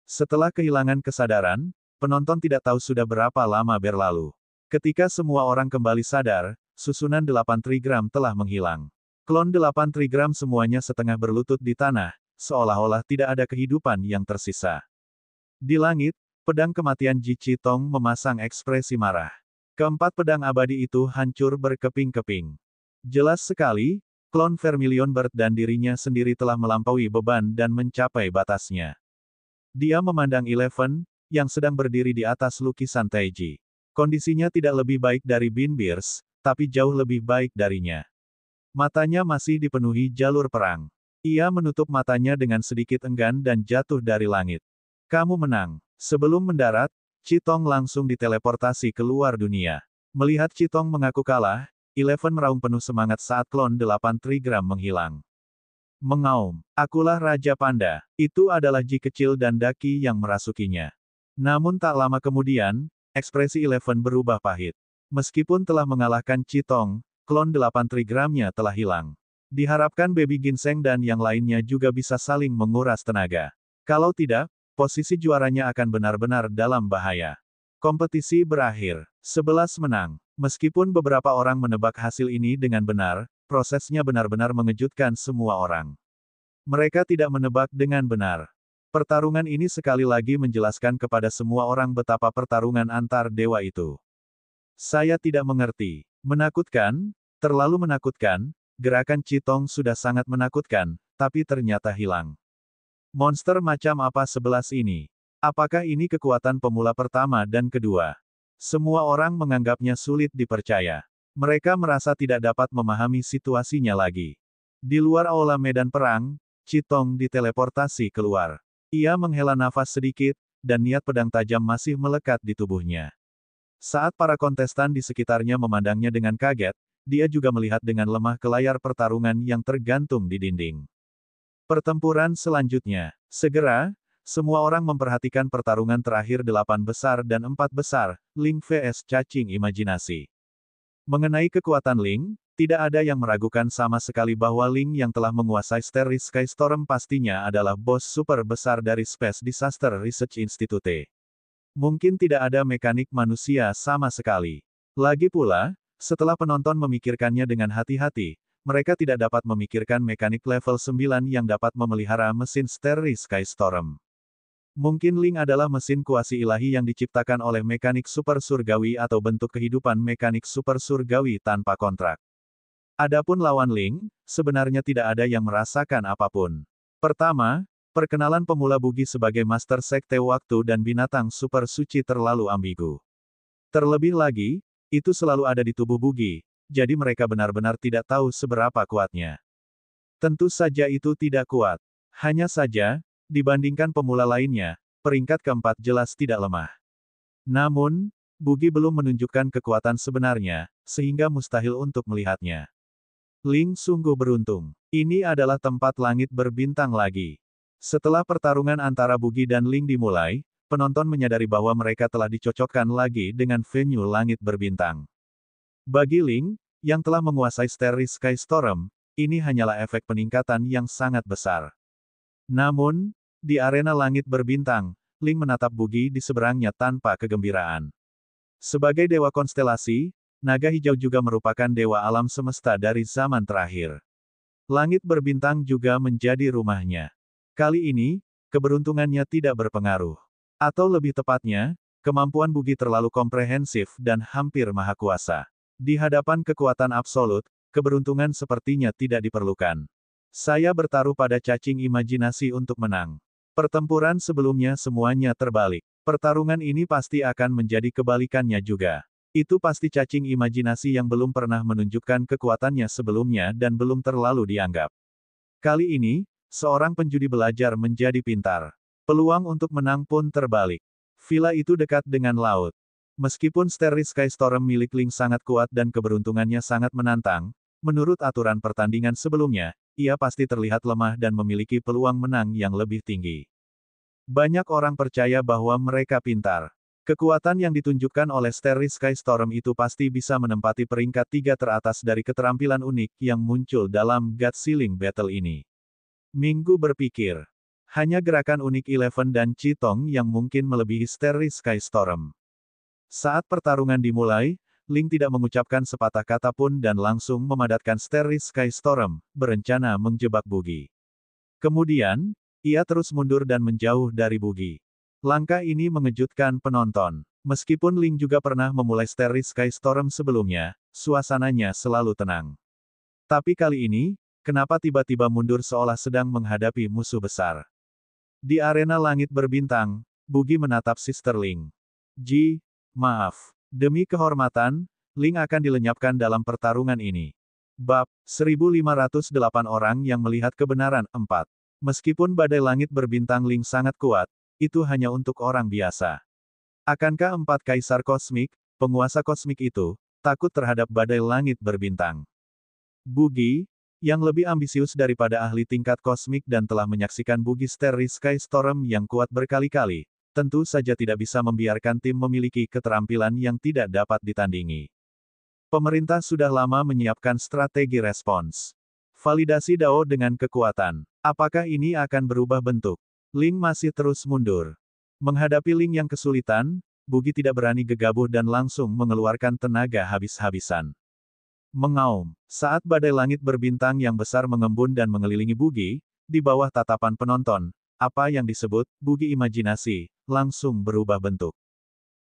Setelah kehilangan kesadaran, penonton tidak tahu sudah berapa lama berlalu. Ketika semua orang kembali sadar, susunan 8 Trigram telah menghilang. Klon 8 Trigram semuanya setengah berlutut di tanah, seolah-olah tidak ada kehidupan yang tersisa. Di langit, pedang kematian Ji Citong memasang ekspresi marah. Keempat pedang abadi itu hancur berkeping-keping. Jelas sekali, klon Vermilion Bird dan dirinya sendiri telah melampaui beban dan mencapai batasnya. Dia memandang Eleven, yang sedang berdiri di atas lukisan Taiji. Kondisinya tidak lebih baik dari Bin Bears, tapi jauh lebih baik darinya. Matanya masih dipenuhi jalur perang. Ia menutup matanya dengan sedikit enggan dan jatuh dari langit. Kamu menang. Sebelum mendarat, Citong langsung diteleportasi keluar dunia. Melihat Citong mengaku kalah, Eleven meraung penuh semangat saat klon 8 Trigram menghilang. Mengaum, akulah Raja Panda. Itu adalah Ji kecil dan Daki yang merasukinya. Namun tak lama kemudian, ekspresi Eleven berubah pahit. Meskipun telah mengalahkan Citong, klon 8 Trigramnya telah hilang. Diharapkan Baby Ginseng dan yang lainnya juga bisa saling menguras tenaga. Kalau tidak, posisi juaranya akan benar-benar dalam bahaya. Kompetisi berakhir. 11 menang. Meskipun beberapa orang menebak hasil ini dengan benar, prosesnya benar-benar mengejutkan semua orang. Mereka tidak menebak dengan benar. Pertarungan ini sekali lagi menjelaskan kepada semua orang betapa pertarungan antar dewa itu. Saya tidak mengerti. Menakutkan, terlalu menakutkan, gerakan Citong sudah sangat menakutkan, tapi ternyata hilang. Monster macam apa 11 ini? Apakah ini kekuatan pemula pertama dan kedua? Semua orang menganggapnya sulit dipercaya. Mereka merasa tidak dapat memahami situasinya lagi. Di luar aula medan perang, Citong diteleportasi keluar. Ia menghela nafas sedikit, dan niat pedang tajam masih melekat di tubuhnya. Saat para kontestan di sekitarnya memandangnya dengan kaget, dia juga melihat dengan lemah ke layar pertarungan yang tergantung di dinding. Pertempuran selanjutnya. Segera, semua orang memperhatikan pertarungan terakhir 8 besar dan 4 besar, Ling vs Cacing Imajinasi. Mengenai kekuatan Ling, tidak ada yang meragukan sama sekali bahwa Ling yang telah menguasai Starry Sky Storm pastinya adalah bos super besar dari Space Disaster Research Institute. Mungkin tidak ada mekanik manusia sama sekali. Lagi pula, setelah penonton memikirkannya dengan hati-hati, mereka tidak dapat memikirkan mekanik level 9 yang dapat memelihara mesin Starry Sky Storm. Mungkin Ling adalah mesin kuasi ilahi yang diciptakan oleh mekanik super surgawi atau bentuk kehidupan mekanik super surgawi tanpa kontrak. Adapun lawan Ling, sebenarnya tidak ada yang merasakan apapun. Pertama, perkenalan pemula Bugi sebagai Master Sekte Waktu dan binatang super suci terlalu ambigu. Terlebih lagi, itu selalu ada di tubuh Bugi, jadi mereka benar-benar tidak tahu seberapa kuatnya. Tentu saja itu tidak kuat. Hanya saja, dibandingkan pemula lainnya, peringkat keempat jelas tidak lemah. Namun, Bugi belum menunjukkan kekuatan sebenarnya, sehingga mustahil untuk melihatnya. Ling sungguh beruntung. Ini adalah tempat langit berbintang lagi. Setelah pertarungan antara Bugi dan Ling dimulai, penonton menyadari bahwa mereka telah dicocokkan lagi dengan venue langit berbintang. Bagi Ling, yang telah menguasai Starry Sky Storm, ini hanyalah efek peningkatan yang sangat besar. Namun, di arena langit berbintang, Ling menatap Bugi di seberangnya tanpa kegembiraan. Sebagai dewa konstelasi, naga hijau juga merupakan dewa alam semesta dari zaman terakhir. Langit berbintang juga menjadi rumahnya. Kali ini, keberuntungannya tidak berpengaruh. Atau lebih tepatnya, kemampuan Bugi terlalu komprehensif dan hampir maha kuasa. Di hadapan kekuatan absolut, keberuntungan sepertinya tidak diperlukan. Saya bertaruh pada cacing imajinasi untuk menang. Pertempuran sebelumnya semuanya terbalik. Pertarungan ini pasti akan menjadi kebalikannya juga. Itu pasti cacing imajinasi yang belum pernah menunjukkan kekuatannya sebelumnya dan belum terlalu dianggap. Kali ini, seorang penjudi belajar menjadi pintar. Peluang untuk menang pun terbalik. Villa itu dekat dengan laut. Meskipun Starry Sky Storm milik Ling sangat kuat dan keberuntungannya sangat menantang, menurut aturan pertandingan sebelumnya, ia pasti terlihat lemah dan memiliki peluang menang yang lebih tinggi. Banyak orang percaya bahwa mereka pintar. Kekuatan yang ditunjukkan oleh Starry Sky Storm itu pasti bisa menempati peringkat 3 teratas dari keterampilan unik yang muncul dalam God Ceiling Battle ini. Minggu berpikir. Hanya gerakan unik Eleven dan Chitong yang mungkin melebihi Starry Sky Storm. Saat pertarungan dimulai, Ling tidak mengucapkan sepatah kata pun dan langsung memadatkan Starry Sky Storm, berencana menjebak Bugi. Kemudian, ia terus mundur dan menjauh dari Bugi. Langkah ini mengejutkan penonton. Meskipun Ling juga pernah memulai Starry Sky Storm sebelumnya, suasananya selalu tenang. Tapi kali ini, kenapa tiba-tiba mundur seolah sedang menghadapi musuh besar? Di arena langit berbintang, Bugi menatap Sister Ling. Maaf. Demi kehormatan, Ling akan dilenyapkan dalam pertarungan ini. Bab 1508 orang yang melihat kebenaran 4. Meskipun badai langit berbintang Ling sangat kuat, itu hanya untuk orang biasa. Akankah 4 kaisar kosmik, penguasa kosmik itu, takut terhadap badai langit berbintang? Bugi, yang lebih ambisius daripada ahli tingkat kosmik dan telah menyaksikan Bugi Starry Sky Storm yang kuat berkali-kali, tentu saja tidak bisa membiarkan tim memiliki keterampilan yang tidak dapat ditandingi. Pemerintah sudah lama menyiapkan strategi respons. Validasi Dao dengan kekuatan. Apakah ini akan berubah bentuk? Ling masih terus mundur. Menghadapi Ling yang kesulitan, Bugi tidak berani gegabah dan langsung mengeluarkan tenaga habis-habisan. Mengaum. Saat badai langit berbintang yang besar mengembun dan mengelilingi Bugi, di bawah tatapan penonton, apa yang disebut Bugi imajinasi, langsung berubah bentuk.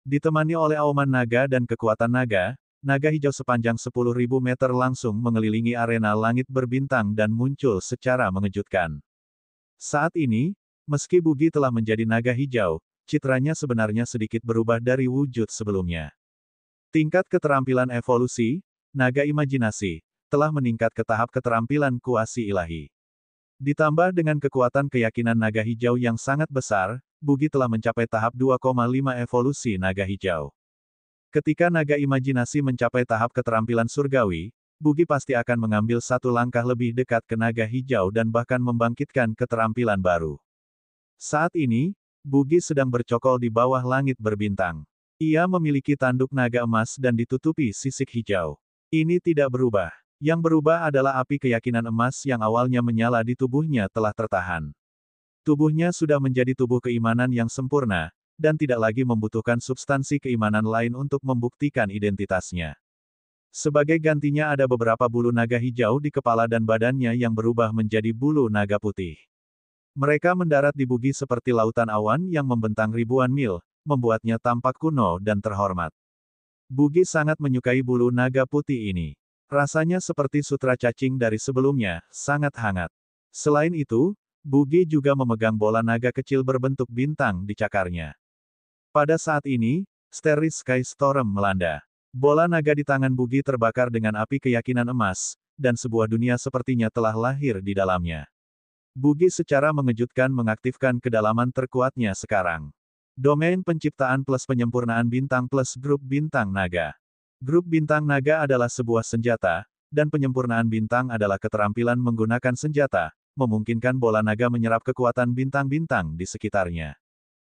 Ditemani oleh auman naga dan kekuatan naga, naga hijau sepanjang 10.000 meter langsung mengelilingi arena langit berbintang dan muncul secara mengejutkan. Saat ini, meski Bugi telah menjadi naga hijau, citranya sebenarnya sedikit berubah dari wujud sebelumnya. Tingkat keterampilan evolusi, naga imajinasi, telah meningkat ke tahap keterampilan kuasi ilahi. Ditambah dengan kekuatan keyakinan naga hijau yang sangat besar, Bugi telah mencapai tahap 2,5 evolusi naga hijau. Ketika naga imajinasi mencapai tahap keterampilan surgawi, Bugi pasti akan mengambil satu langkah lebih dekat ke naga hijau dan bahkan membangkitkan keterampilan baru. Saat ini, Bugi sedang bercokol di bawah langit berbintang. Ia memiliki tanduk naga emas dan ditutupi sisik hijau. Ini tidak berubah. Yang berubah adalah api keyakinan emas yang awalnya menyala di tubuhnya telah tertahan. Tubuhnya sudah menjadi tubuh keimanan yang sempurna, dan tidak lagi membutuhkan substansi keimanan lain untuk membuktikan identitasnya. Sebagai gantinya ada beberapa bulu naga hijau di kepala dan badannya yang berubah menjadi bulu naga putih. Mereka mendarat di Bugi seperti lautan awan yang membentang ribuan mil, membuatnya tampak kuno dan terhormat. Bugi sangat menyukai bulu naga putih ini. Rasanya seperti sutra cacing dari sebelumnya, sangat hangat. Selain itu, Bugi juga memegang bola naga kecil berbentuk bintang di cakarnya. Pada saat ini, Starry Sky Storm melanda. Bola naga di tangan Bugi terbakar dengan api keyakinan emas, dan sebuah dunia sepertinya telah lahir di dalamnya. Bugi secara mengejutkan mengaktifkan kedalaman terkuatnya sekarang. Domain penciptaan plus penyempurnaan bintang plus grup bintang naga. Grup bintang naga adalah sebuah senjata, dan penyempurnaan bintang adalah keterampilan menggunakan senjata, memungkinkan bola naga menyerap kekuatan bintang-bintang di sekitarnya.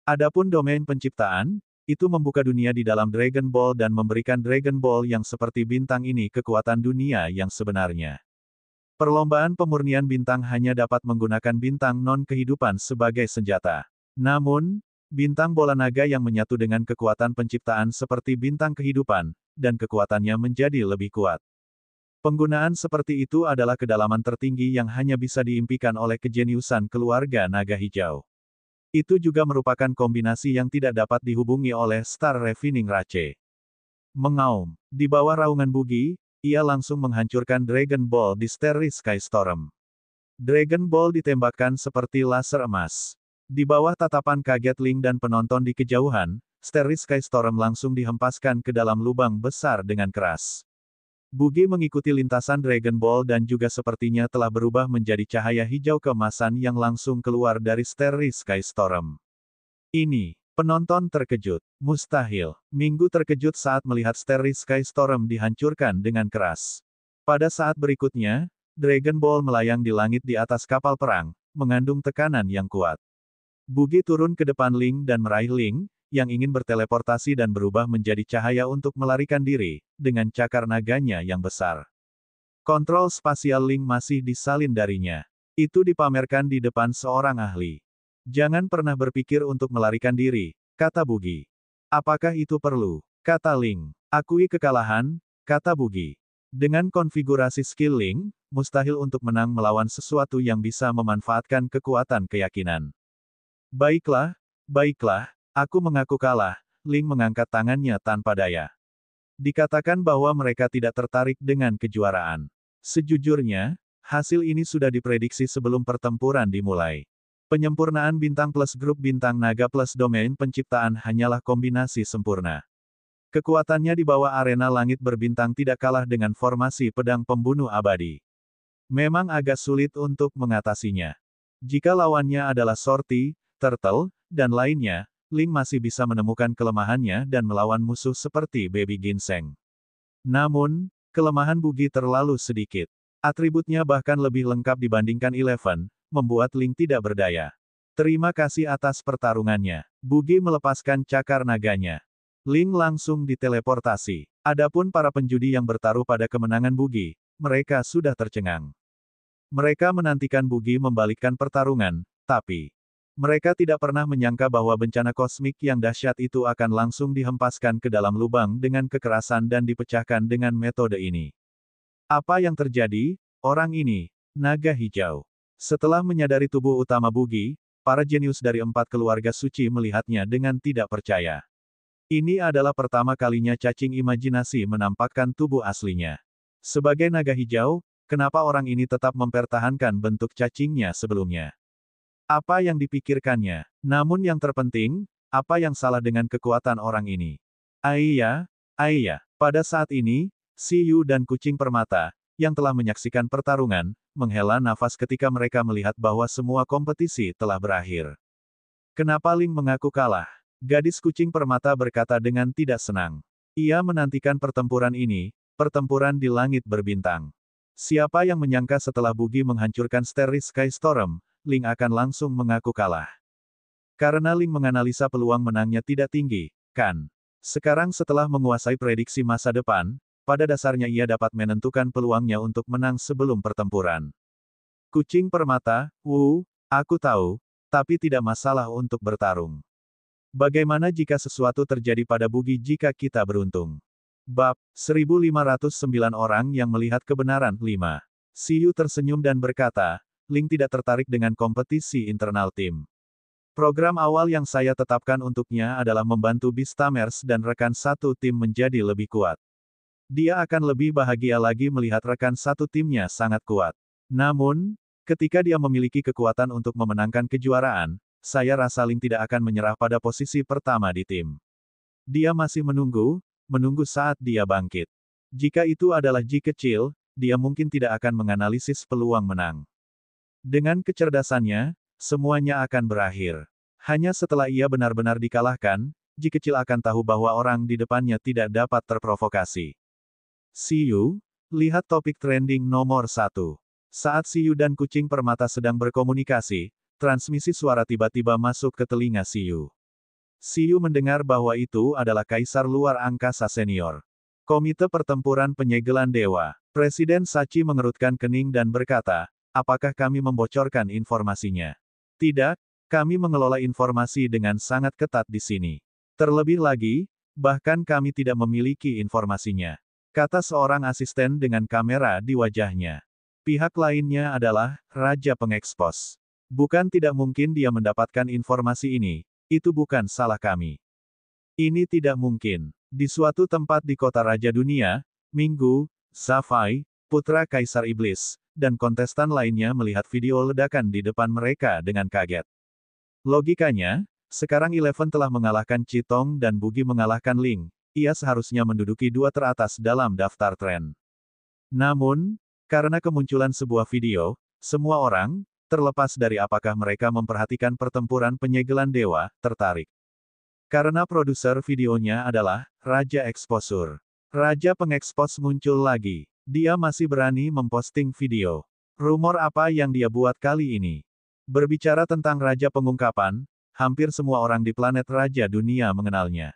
Adapun domain penciptaan, itu membuka dunia di dalam Dragon Ball dan memberikan Dragon Ball yang seperti bintang ini kekuatan dunia yang sebenarnya. Perlombaan pemurnian bintang hanya dapat menggunakan bintang non-kehidupan sebagai senjata. Namun, bintang bola naga yang menyatu dengan kekuatan penciptaan seperti bintang kehidupan, dan kekuatannya menjadi lebih kuat. Penggunaan seperti itu adalah kedalaman tertinggi yang hanya bisa diimpikan oleh kejeniusan keluarga naga hijau. Itu juga merupakan kombinasi yang tidak dapat dihubungi oleh Star Refining Rache. Mengaum. Di bawah raungan Bugi, ia langsung menghancurkan Dragon Ball di Starry Sky Storm. Dragon Ball ditembakkan seperti laser emas. Di bawah tatapan kaget Link dan penonton di kejauhan, Starry Sky Storm langsung dihempaskan ke dalam lubang besar dengan keras. Bugi mengikuti lintasan Dragon Ball dan juga sepertinya telah berubah menjadi cahaya hijau keemasan yang langsung keluar dari Starry Sky Storm. Ini, penonton terkejut. Mustahil. Minggu terkejut saat melihat Starry Sky Storm dihancurkan dengan keras. Pada saat berikutnya, Dragon Ball melayang di langit di atas kapal perang, mengandung tekanan yang kuat. Bugi turun ke depan Link dan meraih Link, yang ingin berteleportasi dan berubah menjadi cahaya untuk melarikan diri, dengan cakar naganya yang besar. Kontrol spasial Link masih disalin darinya. Itu dipamerkan di depan seorang ahli. Jangan pernah berpikir untuk melarikan diri, kata Bugi. Apakah itu perlu? Kata Link. Akui kekalahan, kata Bugi. Dengan konfigurasi skill Link, mustahil untuk menang melawan sesuatu yang bisa memanfaatkan kekuatan keyakinan. Baiklah, baiklah. Aku mengaku kalah, Link mengangkat tangannya tanpa daya. Dikatakan bahwa mereka tidak tertarik dengan kejuaraan. Sejujurnya, hasil ini sudah diprediksi sebelum pertempuran dimulai. Penyempurnaan bintang plus grup bintang naga plus domain penciptaan hanyalah kombinasi sempurna. Kekuatannya di bawah arena langit berbintang tidak kalah dengan formasi pedang pembunuh abadi. Memang agak sulit untuk mengatasinya. Jika lawannya adalah Sorti, Turtle, dan lainnya, Link masih bisa menemukan kelemahannya dan melawan musuh seperti Baby Ginseng. Namun, kelemahan Bugi terlalu sedikit. Atributnya bahkan lebih lengkap dibandingkan Eleven, membuat Link tidak berdaya. Terima kasih atas pertarungannya. Bugi melepaskan cakar naganya. Link langsung diteleportasi. Adapun para penjudi yang bertaruh pada kemenangan Bugi, mereka sudah tercengang. Mereka menantikan Bugi membalikkan pertarungan, tapi mereka tidak pernah menyangka bahwa bencana kosmik yang dahsyat itu akan langsung dihempaskan ke dalam lubang dengan kekerasan dan dipecahkan dengan metode ini. Apa yang terjadi? Orang ini, naga hijau. Setelah menyadari tubuh utama Bugi, para jenius dari 4 keluarga suci melihatnya dengan tidak percaya. Ini adalah pertama kalinya cacing imajinasi menampakkan tubuh aslinya. Sebagai naga hijau, kenapa orang ini tetap mempertahankan bentuk cacingnya sebelumnya? Apa yang dipikirkannya? Namun yang terpenting, apa yang salah dengan kekuatan orang ini? Aiya, pada saat ini, Si Yu dan kucing permata, yang telah menyaksikan pertarungan, menghela nafas ketika mereka melihat bahwa semua kompetisi telah berakhir. Kenapa Ling mengaku kalah? Gadis kucing permata berkata dengan tidak senang. Ia menantikan pertempuran ini, pertempuran di langit berbintang. Siapa yang menyangka setelah Bugi menghancurkan Starry Sky Storm, Ling akan langsung mengaku kalah. Karena Ling menganalisa peluang menangnya tidak tinggi, kan? Sekarang setelah menguasai prediksi masa depan, pada dasarnya ia dapat menentukan peluangnya untuk menang sebelum pertempuran. Kucing permata, aku tahu, tapi tidak masalah untuk bertarung. Bagaimana jika sesuatu terjadi pada Bugi jika kita beruntung? Bab 1509 orang yang melihat kebenaran 5. Siyu tersenyum dan berkata, Ling tidak tertarik dengan kompetisi internal tim. Program awal yang saya tetapkan untuknya adalah membantu Beastamers dan rekan satu tim menjadi lebih kuat. Dia akan lebih bahagia lagi melihat rekan satu timnya sangat kuat. Namun, ketika dia memiliki kekuatan untuk memenangkan kejuaraan, saya rasa Ling tidak akan menyerah pada posisi pertama di tim. Dia masih menunggu saat dia bangkit. Jika itu adalah Ji kecil, dia mungkin tidak akan menganalisis peluang menang. Dengan kecerdasannya, semuanya akan berakhir. Hanya setelah ia benar-benar dikalahkan, Ji kecil akan tahu bahwa orang di depannya tidak dapat terprovokasi. Siyu, lihat topik trending nomor 1. Saat Siyu dan kucing permata sedang berkomunikasi, transmisi suara tiba-tiba masuk ke telinga Siyu. Siyu mendengar bahwa itu adalah Kaisar Luar Angkasa Senior. Komite Pertempuran Penyegelan Dewa. Presiden Sachi mengerutkan kening dan berkata, apakah kami membocorkan informasinya? Tidak, kami mengelola informasi dengan sangat ketat di sini. Terlebih lagi, bahkan kami tidak memiliki informasinya. Kata seorang asisten dengan kamera di wajahnya. Pihak lainnya adalah Raja Pengekspos. Bukan tidak mungkin dia mendapatkan informasi ini, itu bukan salah kami. Ini tidak mungkin. Di suatu tempat di kota Raja Dunia, Minggu, Safai, putra Kaisar Iblis, dan kontestan lainnya melihat video ledakan di depan mereka dengan kaget. Logikanya, sekarang Eleven telah mengalahkan Chitong dan Bugi mengalahkan Ling, ia seharusnya menduduki dua teratas dalam daftar tren. Namun, karena kemunculan sebuah video, semua orang, terlepas dari apakah mereka memperhatikan pertempuran penyegelan dewa, tertarik. Karena produser videonya adalah Raja Exposure. Raja Pengekspos muncul lagi. Dia masih berani memposting video. Rumor apa yang dia buat kali ini? Berbicara tentang Raja Pengungkapan, hampir semua orang di planet Raja Dunia mengenalnya.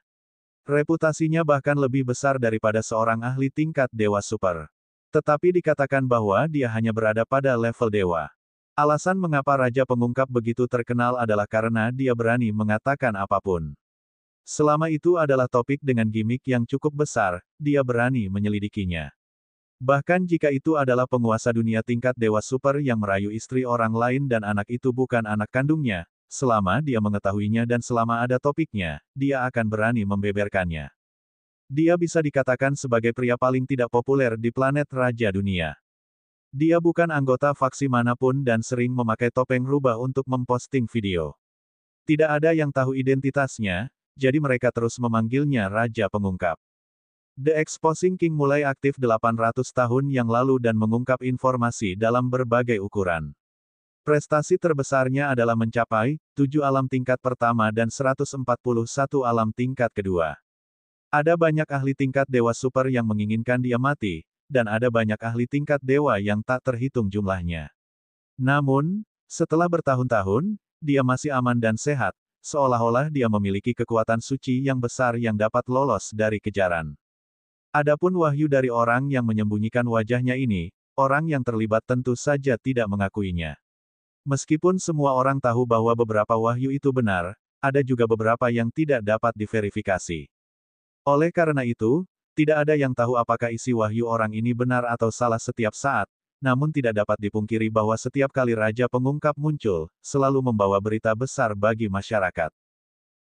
Reputasinya bahkan lebih besar daripada seorang ahli tingkat dewa super. Tetapi dikatakan bahwa dia hanya berada pada level dewa. Alasan mengapa Raja Pengungkap begitu terkenal adalah karena dia berani mengatakan apapun. Selama itu adalah topik dengan gimmick yang cukup besar, dia berani menyelidikinya. Bahkan jika itu adalah penguasa dunia tingkat dewa super yang merayu istri orang lain dan anak itu bukan anak kandungnya, selama dia mengetahuinya dan selama ada topiknya, dia akan berani membeberkannya. Dia bisa dikatakan sebagai pria paling tidak populer di planet Raja Dunia. Dia bukan anggota faksi manapun dan sering memakai topeng rubah untuk memposting video. Tidak ada yang tahu identitasnya, jadi mereka terus memanggilnya Raja Pengungkap. The Exposing King mulai aktif 800 tahun yang lalu dan mengungkap informasi dalam berbagai ukuran. Prestasi terbesarnya adalah mencapai 7 alam tingkat pertama dan 141 alam tingkat kedua. Ada banyak ahli tingkat dewa super yang menginginkan dia mati, dan ada banyak ahli tingkat dewa yang tak terhitung jumlahnya. Namun, setelah bertahun-tahun, dia masih aman dan sehat, seolah-olah dia memiliki kekuatan suci yang besar yang dapat lolos dari kejaran. Adapun wahyu dari orang yang menyembunyikan wajahnya ini, orang yang terlibat tentu saja tidak mengakuinya. Meskipun semua orang tahu bahwa beberapa wahyu itu benar, ada juga beberapa yang tidak dapat diverifikasi. Oleh karena itu, tidak ada yang tahu apakah isi wahyu orang ini benar atau salah setiap saat, namun tidak dapat dipungkiri bahwa setiap kali Raja Pengungkap muncul, selalu membawa berita besar bagi masyarakat.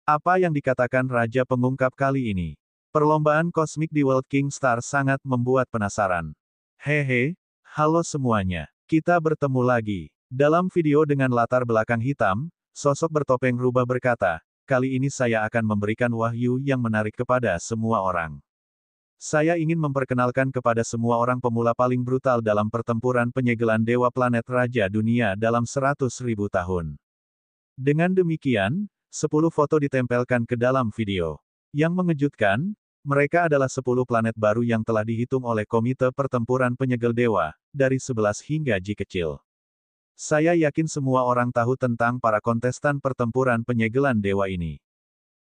Apa yang dikatakan Raja Pengungkap kali ini? Perlombaan kosmik di World King Star sangat membuat penasaran. Hehe, halo semuanya. Kita bertemu lagi. Dalam video dengan latar belakang hitam, sosok bertopeng rubah berkata, kali ini saya akan memberikan wahyu yang menarik kepada semua orang. Saya ingin memperkenalkan kepada semua orang pemula paling brutal dalam pertempuran penyegelan dewa planet Raja Dunia dalam 100.000 tahun. Dengan demikian, 10 foto ditempelkan ke dalam video. Yang mengejutkan, mereka adalah 10 planet baru yang telah dihitung oleh Komite Pertempuran Penyegel Dewa, dari 11 hingga J kecil. Saya yakin semua orang tahu tentang para kontestan pertempuran penyegelan dewa ini.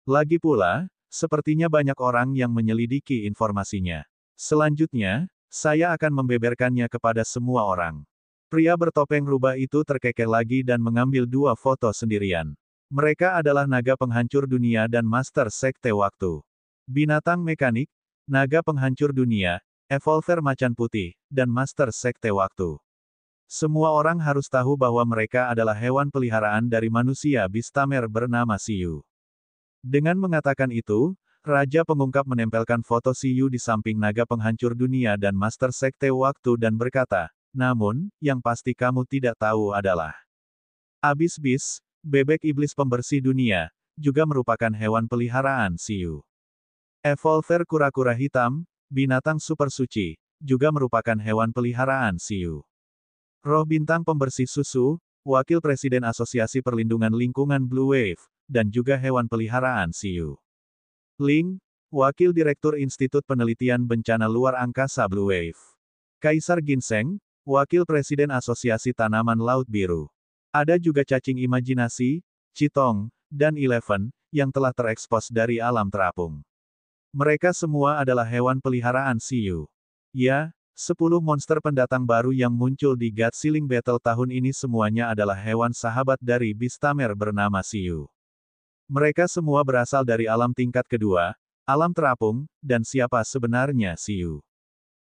Lagi pula, sepertinya banyak orang yang menyelidiki informasinya. Selanjutnya, saya akan membeberkannya kepada semua orang. Pria bertopeng rubah itu terkekeh lagi dan mengambil 2 foto sendirian. Mereka adalah naga penghancur dunia dan master sekte waktu. Binatang mekanik, naga penghancur dunia, evolver macan putih, dan master sekte waktu. Semua orang harus tahu bahwa mereka adalah hewan peliharaan dari manusia Bistamer bernama Siyu. Dengan mengatakan itu, Raja Pengungkap menempelkan foto Siyu di samping naga penghancur dunia dan master sekte waktu dan berkata, namun, yang pasti kamu tidak tahu adalah Abyss Beast, bebek iblis pembersih dunia, juga merupakan hewan peliharaan Siyu. Evolver kura-kura hitam, binatang super suci, juga merupakan hewan peliharaan Siyu. Roh bintang pembersih susu, wakil presiden Asosiasi Perlindungan Lingkungan Blue Wave, dan juga hewan peliharaan Siyu. Ling, wakil direktur Institut Penelitian Bencana Luar Angkasa Blue Wave. Kaisar Ginseng, wakil presiden Asosiasi Tanaman Laut Biru. Ada juga cacing imajinasi, Chitong, dan Eleven, yang telah terekspos dari alam terapung. Mereka semua adalah hewan peliharaan Siyu. Ya, 10 monster pendatang baru yang muncul di God Ceiling Battle tahun ini semuanya adalah hewan sahabat dari Bistamer bernama Siyu. Mereka semua berasal dari alam tingkat kedua, alam terapung, dan siapa sebenarnya Siyu?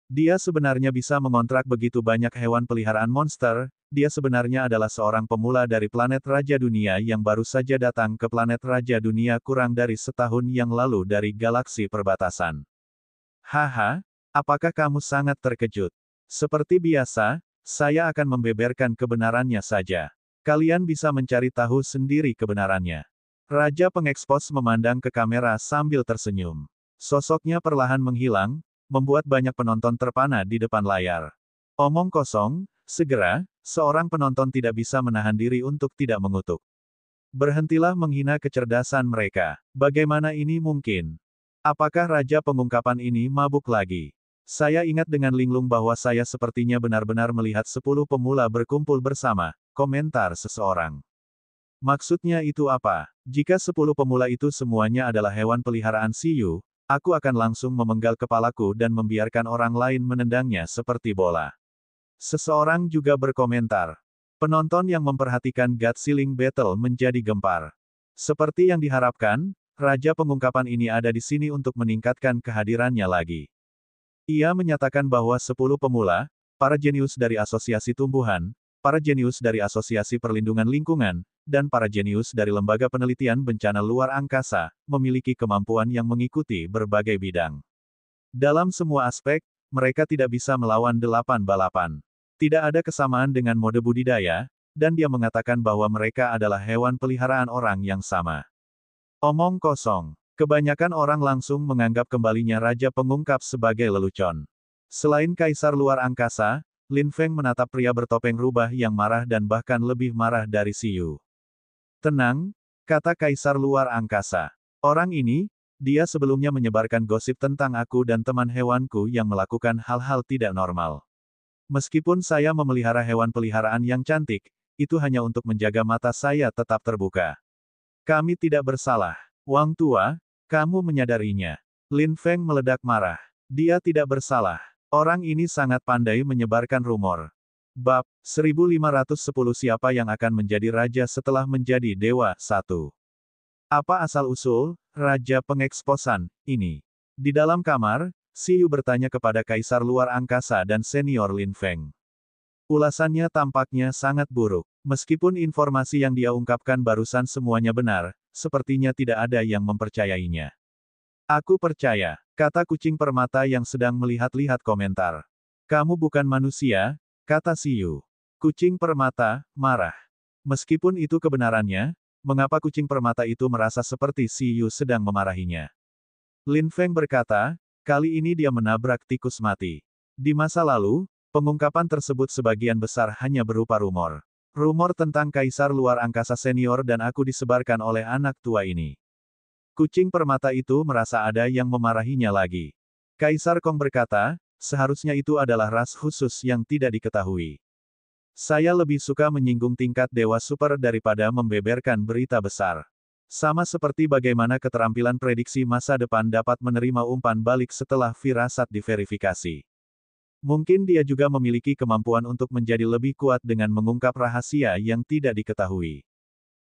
Dia sebenarnya bisa mengontrak begitu banyak hewan peliharaan monster, dia sebenarnya adalah seorang pemula dari planet Raja Dunia yang baru saja datang ke planet Raja Dunia kurang dari setahun yang lalu dari galaksi perbatasan. Haha, apakah kamu sangat terkejut? Seperti biasa, saya akan membeberkan kebenarannya saja. Kalian bisa mencari tahu sendiri kebenarannya. Raja Pengekspos memandang ke kamera sambil tersenyum. Sosoknya perlahan menghilang, membuat banyak penonton terpana di depan layar. Omong kosong, segera, seorang penonton tidak bisa menahan diri untuk tidak mengutuk. Berhentilah menghina kecerdasan mereka. Bagaimana ini mungkin? Apakah Raja Pengungkapan ini mabuk lagi? Saya ingat dengan linglung bahwa saya sepertinya benar-benar melihat 10 pemula berkumpul bersama, komentar seseorang. Maksudnya itu apa? Jika 10 pemula itu semuanya adalah hewan peliharaan Siyu, aku akan langsung memenggal kepalaku dan membiarkan orang lain menendangnya seperti bola. Seseorang juga berkomentar. Penonton yang memperhatikan God Ceiling Battle menjadi gempar. Seperti yang diharapkan, Raja Pengungkapan ini ada di sini untuk meningkatkan kehadirannya lagi. Ia menyatakan bahwa 10 pemula, para jenius dari Asosiasi Tumbuhan, para jenius dari Asosiasi Perlindungan Lingkungan, dan para jenius dari Lembaga Penelitian Bencana Luar Angkasa, memiliki kemampuan yang mengikuti berbagai bidang. Dalam semua aspek, mereka tidak bisa melawan 8 balapan. Tidak ada kesamaan dengan mode budidaya, dan dia mengatakan bahwa mereka adalah hewan peliharaan orang yang sama. Omong kosong. Kebanyakan orang langsung menganggap kembalinya Raja Pengungkap sebagai lelucon. Selain Kaisar Luar Angkasa, Lin Feng menatap pria bertopeng rubah yang marah dan bahkan lebih marah dari Siyu. Tenang, kata Kaisar Luar Angkasa. Orang ini, dia sebelumnya menyebarkan gosip tentang aku dan teman hewanku yang melakukan hal-hal tidak normal. Meskipun saya memelihara hewan peliharaan yang cantik, itu hanya untuk menjaga mata saya tetap terbuka. Kami tidak bersalah. Wang Tua, kamu menyadarinya. Lin Feng meledak marah. Dia tidak bersalah. Orang ini sangat pandai menyebarkan rumor. Bab 1510 Siapa yang akan menjadi raja setelah menjadi dewa 1. Apa asal-usul Raja Pengeksposan ini? Di dalam kamar, Siyu bertanya kepada Kaisar Luar Angkasa dan Senior Lin Feng. Ulasannya tampaknya sangat buruk. Meskipun informasi yang dia ungkapkan barusan semuanya benar, sepertinya tidak ada yang mempercayainya. Aku percaya, kata kucing permata yang sedang melihat-lihat komentar. Kamu bukan manusia, kata Siyu. Kucing permata marah. Meskipun itu kebenarannya, mengapa kucing permata itu merasa seperti Siyu sedang memarahinya? Lin Feng berkata, kali ini dia menabrak tikus mati. Di masa lalu, pengungkapan tersebut sebagian besar hanya berupa rumor. Rumor tentang kaisar luar angkasa senior dan aku disebarkan oleh anak tua ini. Kucing permata itu merasa ada yang memarahinya lagi. Kaisar Kong berkata, seharusnya itu adalah ras khusus yang tidak diketahui. Saya lebih suka menyinggung tingkat dewa super daripada membeberkan berita besar. Sama seperti bagaimana keterampilan prediksi masa depan dapat menerima umpan balik setelah firasat diverifikasi. Mungkin dia juga memiliki kemampuan untuk menjadi lebih kuat dengan mengungkap rahasia yang tidak diketahui.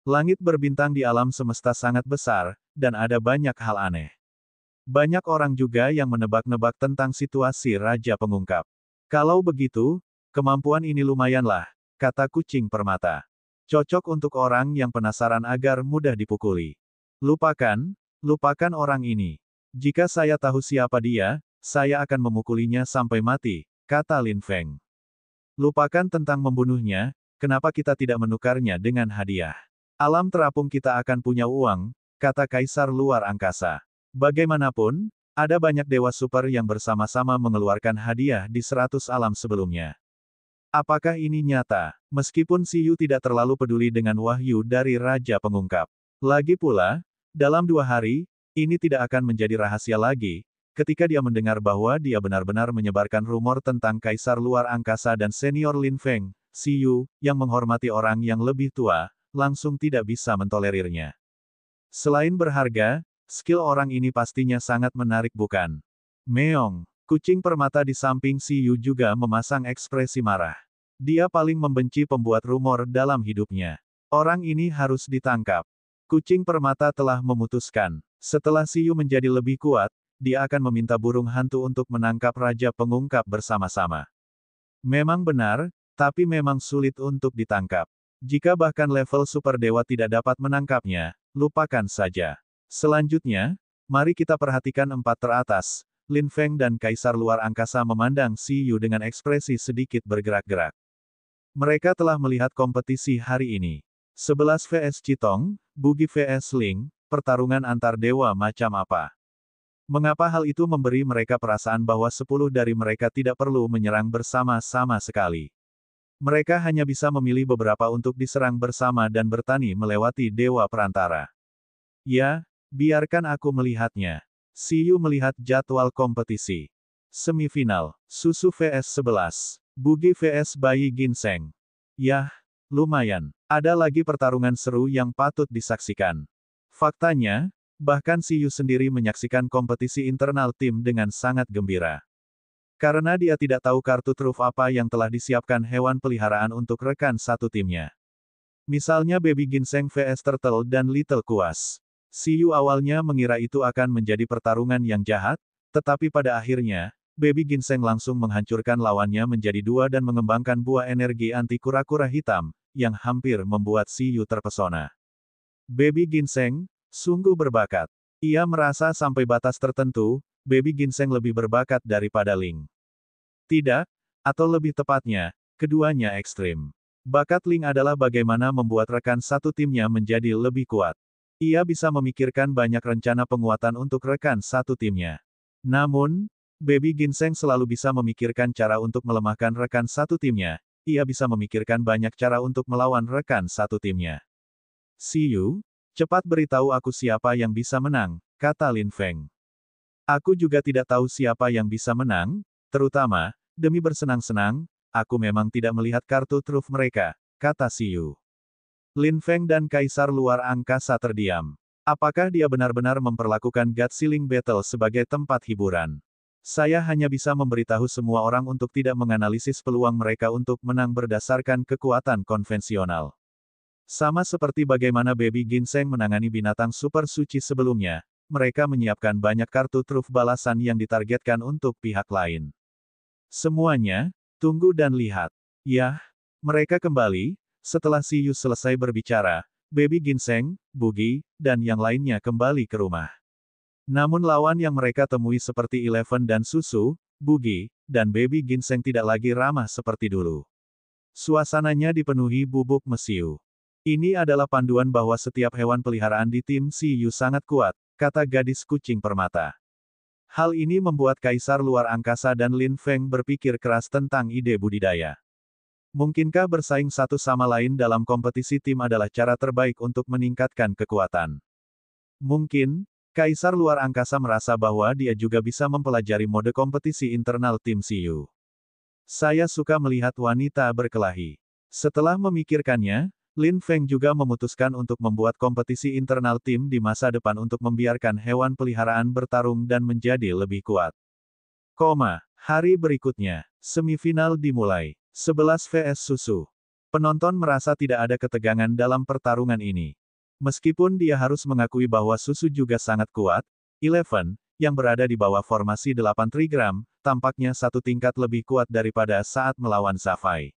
Langit berbintang di alam semesta sangat besar, dan ada banyak hal aneh. Banyak orang juga yang menebak-nebak tentang situasi Raja Pengungkap. Kalau begitu, kemampuan ini lumayanlah, kata kucing permata. Cocok untuk orang yang penasaran agar mudah dipukuli. Lupakan orang ini. Jika saya tahu siapa dia, saya akan memukulinya sampai mati, kata Lin Feng. Lupakan tentang membunuhnya, kenapa kita tidak menukarnya dengan hadiah? Alam terapung kita akan punya uang, kata Kaisar Luar Angkasa. Bagaimanapun, ada banyak dewa super yang bersama-sama mengeluarkan hadiah di 100 alam sebelumnya. Apakah ini nyata? Meskipun Siyu tidak terlalu peduli dengan wahyu dari Raja Pengungkap. Lagi pula, dalam 2 hari, ini tidak akan menjadi rahasia lagi, ketika dia mendengar bahwa dia benar-benar menyebarkan rumor tentang Kaisar Luar Angkasa dan senior Lin Feng, Siyu, yang menghormati orang yang lebih tua, langsung tidak bisa mentolerirnya. Selain berharga, skill orang ini pastinya sangat menarik bukan? Meong, kucing permata di samping Siyu juga memasang ekspresi marah. Dia paling membenci pembuat rumor dalam hidupnya. Orang ini harus ditangkap. Kucing permata telah memutuskan. Setelah Siyu menjadi lebih kuat, dia akan meminta burung hantu untuk menangkap Raja Pengungkap bersama-sama. Memang benar, tapi memang sulit untuk ditangkap. Jika bahkan level super dewa tidak dapat menangkapnya, lupakan saja. Selanjutnya, mari kita perhatikan 4 teratas. Lin Feng dan Kaisar Luar Angkasa memandang Siyu dengan ekspresi sedikit bergerak-gerak. Mereka telah melihat kompetisi hari ini. 11 vs Chitong, Bugi vs Ling, pertarungan antar dewa macam apa? Mengapa hal itu memberi mereka perasaan bahwa 10 dari mereka tidak perlu menyerang bersama-sama sekali? Mereka hanya bisa memilih beberapa untuk diserang bersama dan bertani melewati dewa perantara. Ya, biarkan aku melihatnya. Siyu melihat jadwal kompetisi. Semifinal, Susu vs 11, Bugi vs Bayi Ginseng. Yah, lumayan. Ada lagi pertarungan seru yang patut disaksikan. Faktanya, bahkan Siyu sendiri menyaksikan kompetisi internal tim dengan sangat gembira. Karena dia tidak tahu kartu truf apa yang telah disiapkan hewan peliharaan untuk rekan satu timnya. Misalnya Baby Ginseng vs Turtle dan Little Kuas. Siyu awalnya mengira itu akan menjadi pertarungan yang jahat, tetapi pada akhirnya, Baby Ginseng langsung menghancurkan lawannya menjadi 2 dan mengembangkan buah energi anti kura-kura hitam, yang hampir membuat Siyu terpesona. Baby Ginseng, sungguh berbakat. Ia merasa sampai batas tertentu, Baby Ginseng lebih berbakat daripada Ling. Tidak, atau lebih tepatnya, keduanya ekstrim. Bakat Ling adalah bagaimana membuat rekan satu timnya menjadi lebih kuat. Ia bisa memikirkan banyak rencana penguatan untuk rekan satu timnya. Namun, Baby Ginseng selalu bisa memikirkan cara untuk melemahkan rekan satu timnya. Ia bisa memikirkan banyak cara untuk melawan rekan satu timnya. Siyu, cepat beritahu aku siapa yang bisa menang, kata Lin Feng. Aku juga tidak tahu siapa yang bisa menang, terutama, demi bersenang-senang, aku memang tidak melihat kartu truf mereka, kata Siyu. Lin Feng dan Kaisar Luar Angkasa terdiam. Apakah dia benar-benar memperlakukan God Ceiling Battle sebagai tempat hiburan? Saya hanya bisa memberitahu semua orang untuk tidak menganalisis peluang mereka untuk menang berdasarkan kekuatan konvensional. Sama seperti bagaimana Baby Ginseng menangani binatang super suci sebelumnya, mereka menyiapkan banyak kartu truf balasan yang ditargetkan untuk pihak lain. Semuanya, tunggu dan lihat. Yah, mereka kembali, setelah Siyu selesai berbicara, Baby Ginseng, Bugi, dan yang lainnya kembali ke rumah. Namun lawan yang mereka temui seperti Eleven dan Susu, Bugi, dan Baby Ginseng tidak lagi ramah seperti dulu. Suasananya dipenuhi bubuk mesiu. Ini adalah panduan bahwa setiap hewan peliharaan di tim Siyu sangat kuat, kata gadis kucing permata. Hal ini membuat Kaisar Luar Angkasa dan Lin Feng berpikir keras tentang ide budidaya. Mungkinkah bersaing satu sama lain dalam kompetisi tim adalah cara terbaik untuk meningkatkan kekuatan? Mungkin, Kaisar Luar Angkasa merasa bahwa dia juga bisa mempelajari mode kompetisi internal tim Siyu. Saya suka melihat wanita berkelahi. Setelah memikirkannya, Lin Feng juga memutuskan untuk membuat kompetisi internal tim di masa depan untuk membiarkan hewan peliharaan bertarung dan menjadi lebih kuat. Hari berikutnya, semifinal dimulai. 11 vs Susu. Penonton merasa tidak ada ketegangan dalam pertarungan ini. Meskipun dia harus mengakui bahwa Susu juga sangat kuat, Eleven, yang berada di bawah formasi 8 trigram, tampaknya satu tingkat lebih kuat daripada saat melawan Zafai.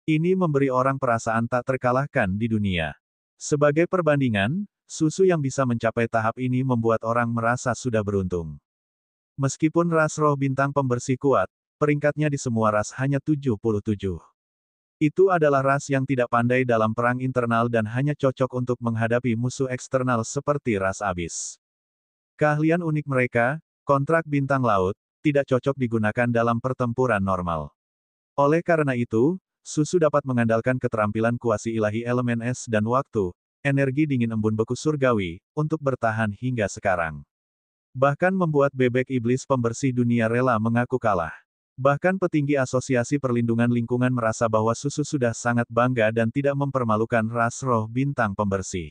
Ini memberi orang perasaan tak terkalahkan di dunia. Sebagai perbandingan, Susu yang bisa mencapai tahap ini membuat orang merasa sudah beruntung. Meskipun ras roh bintang pembersih kuat, peringkatnya di semua ras hanya 77. Itu adalah ras yang tidak pandai dalam perang internal dan hanya cocok untuk menghadapi musuh eksternal seperti ras abis. Keahlian unik mereka, kontrak bintang laut, tidak cocok digunakan dalam pertempuran normal. Oleh karena itu, Susu dapat mengandalkan keterampilan kuasi ilahi elemen es dan waktu, energi dingin embun beku surgawi, untuk bertahan hingga sekarang. Bahkan membuat bebek iblis pembersih dunia rela mengaku kalah. Bahkan petinggi Asosiasi Perlindungan Lingkungan merasa bahwa Susu sudah sangat bangga dan tidak mempermalukan ras roh bintang pembersih.